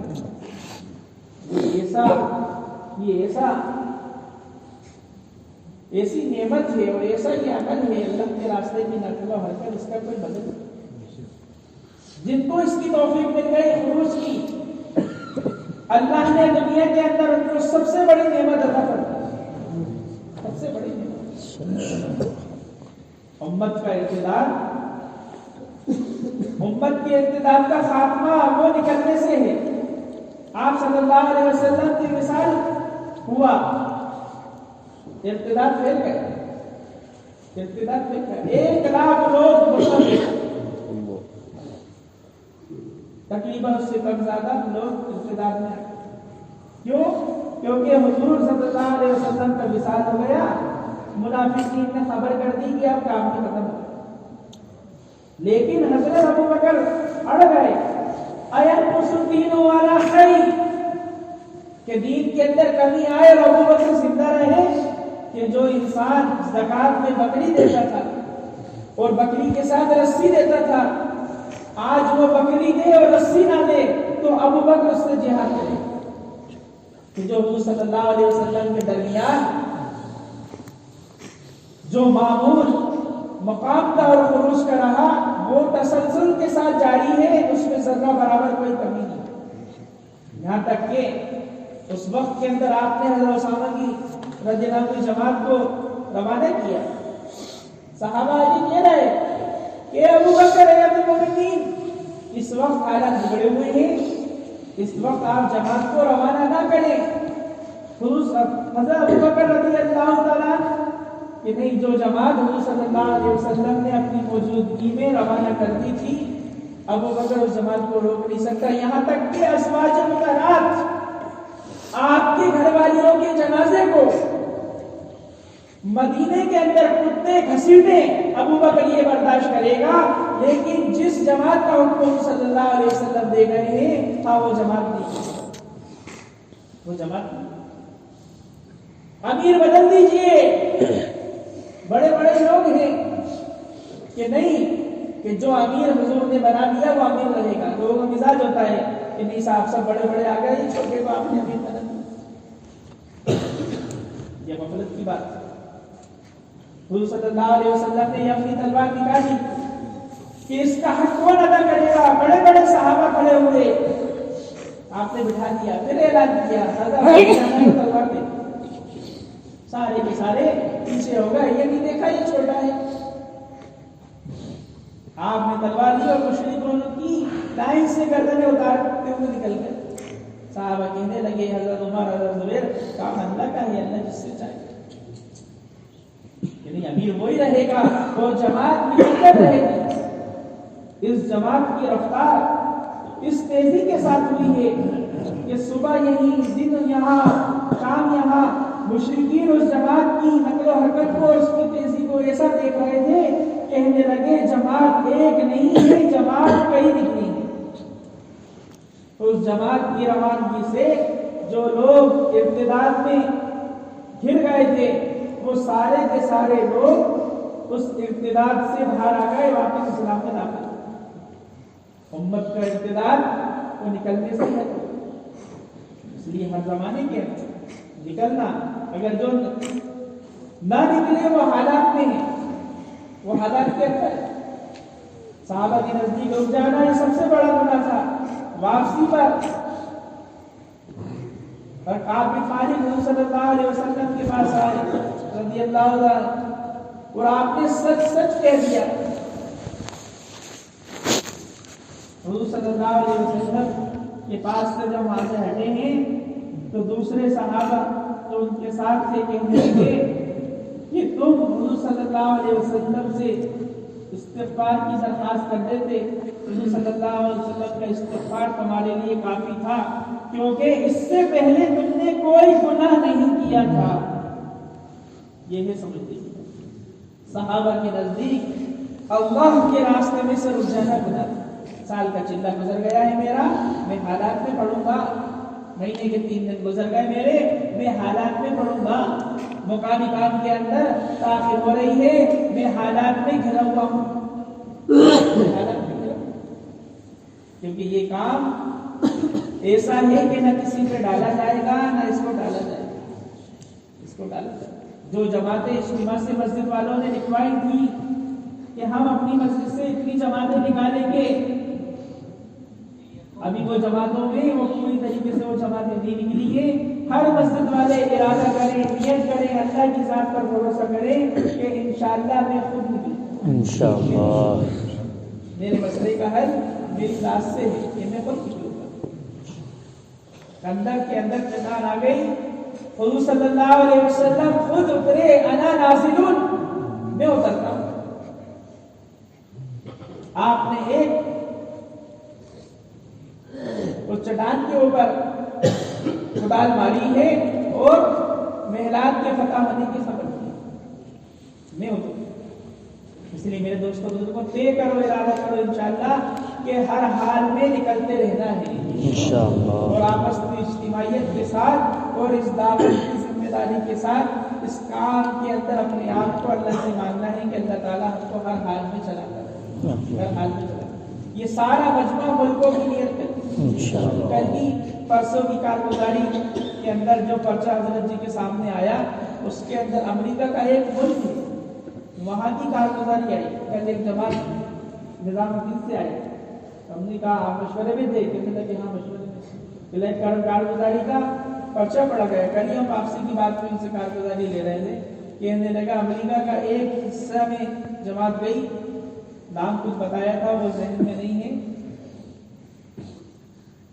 ایسی نعمت ہے اور ایسا یہ عمل ہے اللہ کے راستے کی نقل و حرکت، اس کا کوئی بدل نہیں. جن کو اس کی توفیق مل گئی خروج کی، اللہ نے دنیا کے اندر ان کو سب سے بڑی نعمت عطا کر دی. سب سے بڑی نعمت امت کا ارتداد، امت کے ارتداد کا خاتمہ وہ نکلنے سے ہے. آپ صلی اللہ علیہ وسلم کی مثال ہوا، ارتداد پھیل گئے، ارتداد پھیل گئے. 1 لاکھ لوگ مسلم، تقریباً اس سے کم زیادہ لوگ ارتداد میں آئے. کیوں؟ کیونکہ حضور صلی اللہ علیہ وسلم کا وصال ہو گیا. منافقین نے خبر کر دی کہ اب کام نہیں ختم ہو گیا. لیکن حضرت ابو بکر اڑ گئے، اَيَنْقُصُ الدِّينُ وَلَا خَيْرٌ، کہ دین کے اندر کمی آئے اور ابو بکر زندہ رہے. کہ جو انسان زکات میں بکری دیتا تھا اور بکری کے ساتھ رسی دیتا تھا، آج وہ بکری دے اور رسی نہ دے تو ابو بکر اس سے جہاد کرے. کہ جو حضور صلی اللہ علیہ وسلم کے درمیان جو معمول مقام کا اور خروج کا رہا وہ تسلسل کے ساتھ جاری ہے، اس میں ذرہ برابر کوئی کمی نہیں، یہاں تک کہ اس وقت کے اندر آپ نے حضرت اسامہ کی رضی اللہ عنہ جماعت کو روانہ کیا، صحابہ جی کہہ رہے کہ ابو بکر امیر المومنین اس وقت حالات بگڑے ہوئے ہیں، اس وقت آپ جماعت کو روانہ نہ کریں۔ حضرت ابو بکر رضی اللہ تعالیٰ کہ نہیں، جو جماعت حضور صلی اللہ علیہ وسلم نے اپنی موجودگی میں روانہ کر دی تھی، ابو بکر اس جماعت کو روک نہیں سکتا، یہاں تک کہ ازواج مطہرات آپ کے گھر والیوں کے جنازے کو مدینے کے اندر کتے گھسیٹے ابو بکر یہ برداشت کرے گا، لیکن جس جماعت کا حکم صلی اللہ علیہ وسلم دے گئے ہیں ہاں وہ جماعت نہیں، وہ جماعت نہیں، امیر بدل دیجئے۔ بڑے بڑے لوگ ہیں کہ نہیں کہ جو امیر حضور نے بنا دیا وہ امیر رہے گا، لوگوں کا مزاج ہوتا ہے کہ نہیں صاحب سب بڑے بڑے آ گئے، چھوٹے کو آپ نے امیر بنا دیا، یہ غفلت کی بات ہے۔ حضور صلی اللہ علیہ وسلم نے یہ اپنی تلوار نکالی کہ اس کا حق کون ادا کرے گا، بڑے بڑے صحابہ کھڑے ہوئے، آپ نے بٹھا دیا، پھر اعلان کیا تلوار دے، سارے کے سارے پیچھے ہو گئے، یہ نہیں دیکھا یہ چھوٹا ہے، آپ نے تلوار لی اور مشرکوں کی لائن سے گردنیں اتارتے ہوئے نکل گئے، صحابہ کہنے لگے حضرت عمر حضرت زبیر کام اللہ کا ہے، اللہ جس سے چاہے کہ نہیں امیر وہی رہے گا، وہ جماعت ملکر رہے گی۔ اس جماعت کی رفتار اس تیزی کے ساتھ ہوئی ہے کہ صبح یہیں، دن یہاں، شام یہاں، مشرکین اس جماعت کی نقل و حرکت کو اور اس کی تیزی کو ایسا دیکھ رہے تھے، کہنے لگے جماعت ایک نہیں ہے، جماعت کئی نکلی ہے۔ اس جماعت کی روانگی سے جو لوگ ابتداء میں گر گئے تھے وہ سارے کے سارے لوگ اس ابتداء سے باہر آ گئے، واپس اسلام میں داخل۔ امت کا ابتداء وہ نکلنے سے ہے، اس لیے ہر زمانے کے نکلنا، اگر جو نہ نکلے وہ حالات میں ہے، وہ حالات کے اندر صحابہ کے نزدیک رک جانا یہ سب سے بڑا گناہ تھا۔ واپسی پر اور کعب بن مالک حضور صلی اللہ علیہ وسلم کے پاس آئے رضی اللہ عنہ، اور آپ نے سچ سچ کہہ دیا۔ حضور صلی اللہ علیہ وسلم کے پاس سے جب وہاں سے ہٹے ہیں تو دوسرے صحابہ جو ان کے ساتھ تھے کہنے لگے کہ تم حضور صلی اللہ علیہ وسلم سے استغفار کی درخواست کرتے تھے، حضور صلی اللہ علیہ وسلم کا استغفار تمہارے لیے کافی تھا، کیونکہ اس سے پہلے تم نے کوئی گناہ نہیں کیا تھا۔ یہ ہے سمجھتے صحابہ کے نزدیک اللہ کے راستے میں سے رک جانا گناہ۔ سال کا چلہ گزر گیا ہے میرا، میں حالات میں پڑھوں گا، مہینے کے 3 دن گزر گئے میرے، میں حالات میں پڑھوں گا، مقامی کام کے اندر تاخیر ہو رہی ہے، میں حالات میں گھرا ہوا ہوں، کیونکہ یہ کام ایسا ہے کہ نہ کسی پہ ڈالا جائے گا نہ اس کو ڈالا جائے گا، اس کو ڈالا جائے گا۔ جو جماعتیں اجتماع سے مسجد والوں نے لکھوائی تھی کہ ہم اپنی مسجد سے اتنی جماعتیں نکالیں گے، ابھی وہ جماعتوں میں وہ پوری طریقے سے وہ جماعتیں نہیں نکلی ہیں۔ ہر مسجد والے ارادہ کریں، نیت کریں، اللہ کی ذات پر بھروسہ کریں کہ انشاءاللہ میں خود نکلوں، انشاءاللہ میرے مسئلے کا حل میری ذات سے ہے کہ میں خود نکلوں گا۔ اندر کے اندر چٹان آ گئی، حضور صلی اللہ علیہ وسلم خود اترے، انا نازلون، میں اترتا ہوں۔ آپ نے ایک اس چٹان کے اوپر کدال ماری ہے اور محلات کے فتح ہونے کی خبر دی، میں اتروں۔ اس لیے میرے دوستوں بزرگوں طے کرو، ارادہ کرو انشاءاللہ کہ ہر حال میں نکلتے رہنا ہے انشاءاللہ، اور آپس میں اجتماعیت کے ساتھ اور اس دعوت کی ذمہ داری کے ساتھ اس کام کے اندر اپنے آپ کو اللہ سے مانگنا ہے کہ اللہ تعالیٰ ہم کو ہر حال میں چلاتا رہے، ہر حال میں چلاتا۔ یہ سارا مجموعہ ملکوں کی نیت کرتی ہے، انشاءاللہ۔ کل کی پرسوں کی کارگزاری کے اندر جو پرچہ حضرت جی کے سامنے آیا اس کے اندر امریکہ کا ایک ملک ہے، وہاں کی کارگزاری آئی۔ کل ایک جماعت نظام الدین سے آئی، ہم نے کہا آپ مشورے میں تھے، کہنے لگے ہاں مشورے میں تھے، کارگزاری کا پرچہ پڑا گیا۔ کل ہی ہم واپسی کی بات میں ان سے کارگزاری لے رہے تھے، کہنے لگا امریکہ کا ایک حصہ میں جماعت گئی، نام کچھ بتایا تھا وہ ذہن میں نہیں ہے،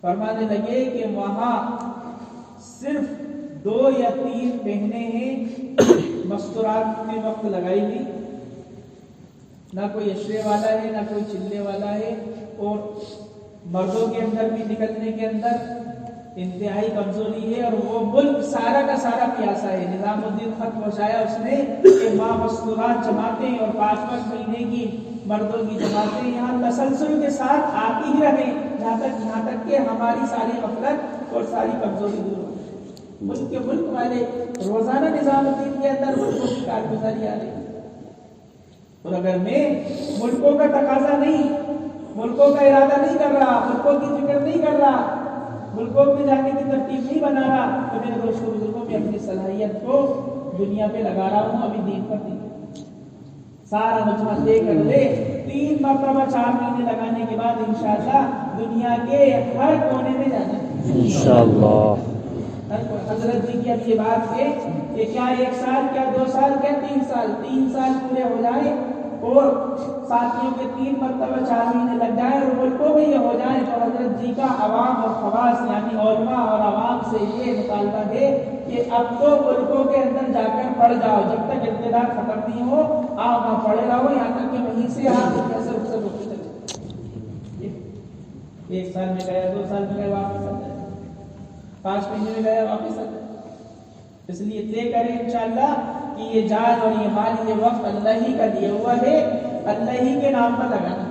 فرمانے لگے کہ وہاں صرف 2 یا 3 بہنیں ہیں مستورات میں وقت لگائی گئی، نہ کوئی اشرے والا ہے نہ کوئی چلنے والا ہے، اور مردوں کے اندر بھی نکلنے کے اندر انتہائی کمزوری ہے، اور وہ ملک سارا کا سارا پیاسا ہے۔ نظام الدین خط پہنچایا اس نے کہ ماں مستورات جماعتیں اور 5 مہینے کی مردوں کی جماعتیں یہاں تسلسل کے ساتھ آتی ہی رہیں یہاں تک کہ ہماری ساری غفلت اور ساری کمزوری دور ہو۔ ملک کے ملک والے روزانہ نظام الدین کے اندر ملکوں کی کارگزاری آ رہی ہے، اور اگر میں ملکوں کا تقاضا نہیں، ملکوں کا ارادہ نہیں کر رہا، ملکوں کی فکر نہیں کر رہا، ملکوں میں جانے کی ترتیب نہیں بنا رہا، تو میرے دوستوں بزرگوں میں اپنی صلاحیت کو دنیا پہ لگا رہا ہوں، ابھی دین پر نہیں۔ سارا مجمع لے کر لے 3 مرتبہ 4 مہینے لگانے کے بعد انشاءاللہ دنیا کے ہر کونے میں جانا ہے انشاءاللہ۔ حضرت جی کی اب یہ بات ہے کہ کیا 1 سال کیا 2 سال کیا 3 سال 3 سال پورے ہو جائیں اور ساتھیوں کے 3 مرتبہ 4 مہینے لگ جائیں اور ملکوں میں یہ ہو جائے، تو حضرت جی کا عوام اور خواص یعنی علماء اور عوام سے یہ مطالبہ ہے کہ اب تو ملکوں کے اندر جا کر پڑھ جاؤ، جب تک ابتداء ختم نہیں ہو آپ وہاں پڑھے رہو، یہاں تک کہ وہیں سے آپ کیسے رخصت ہوتے چلے۔ 1 سال میں گیا 2 سال میں گیا واپس آ جائے، 5 مہینے میں گیا واپس آ جائے۔ اس لیے طے کریں انشاءاللہ کہ یہ جان اور یہ مال یہ وقت اللہ ہی کا دیا ہوا ہے، اللہ ہی کے نام پر لگانا۔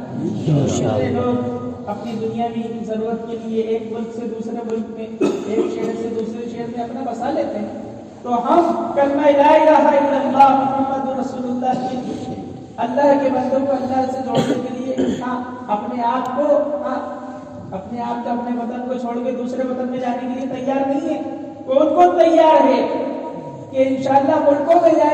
دوسرے لوگ اپنی دنیا میں ضرورت کے لیے ایک ملک سے دوسرے ملک میں، ایک شہر سے دوسرے شہر میں اپنا بسا لیتے ہیں، تو ہم کلمہ لا الہ الا اللہ محمد رسول اللہ کے لیے اللہ کے بندوں کو اللہ سے جوڑنے کے لیے اپنے آپ کو اپنے وطن کو چھوڑ کے دوسرے وطن میں جانے کے لیے تیار نہیں ہے۔ کون کون تیار ہے کہ انشاءاللہ ملکوں میں جائے؟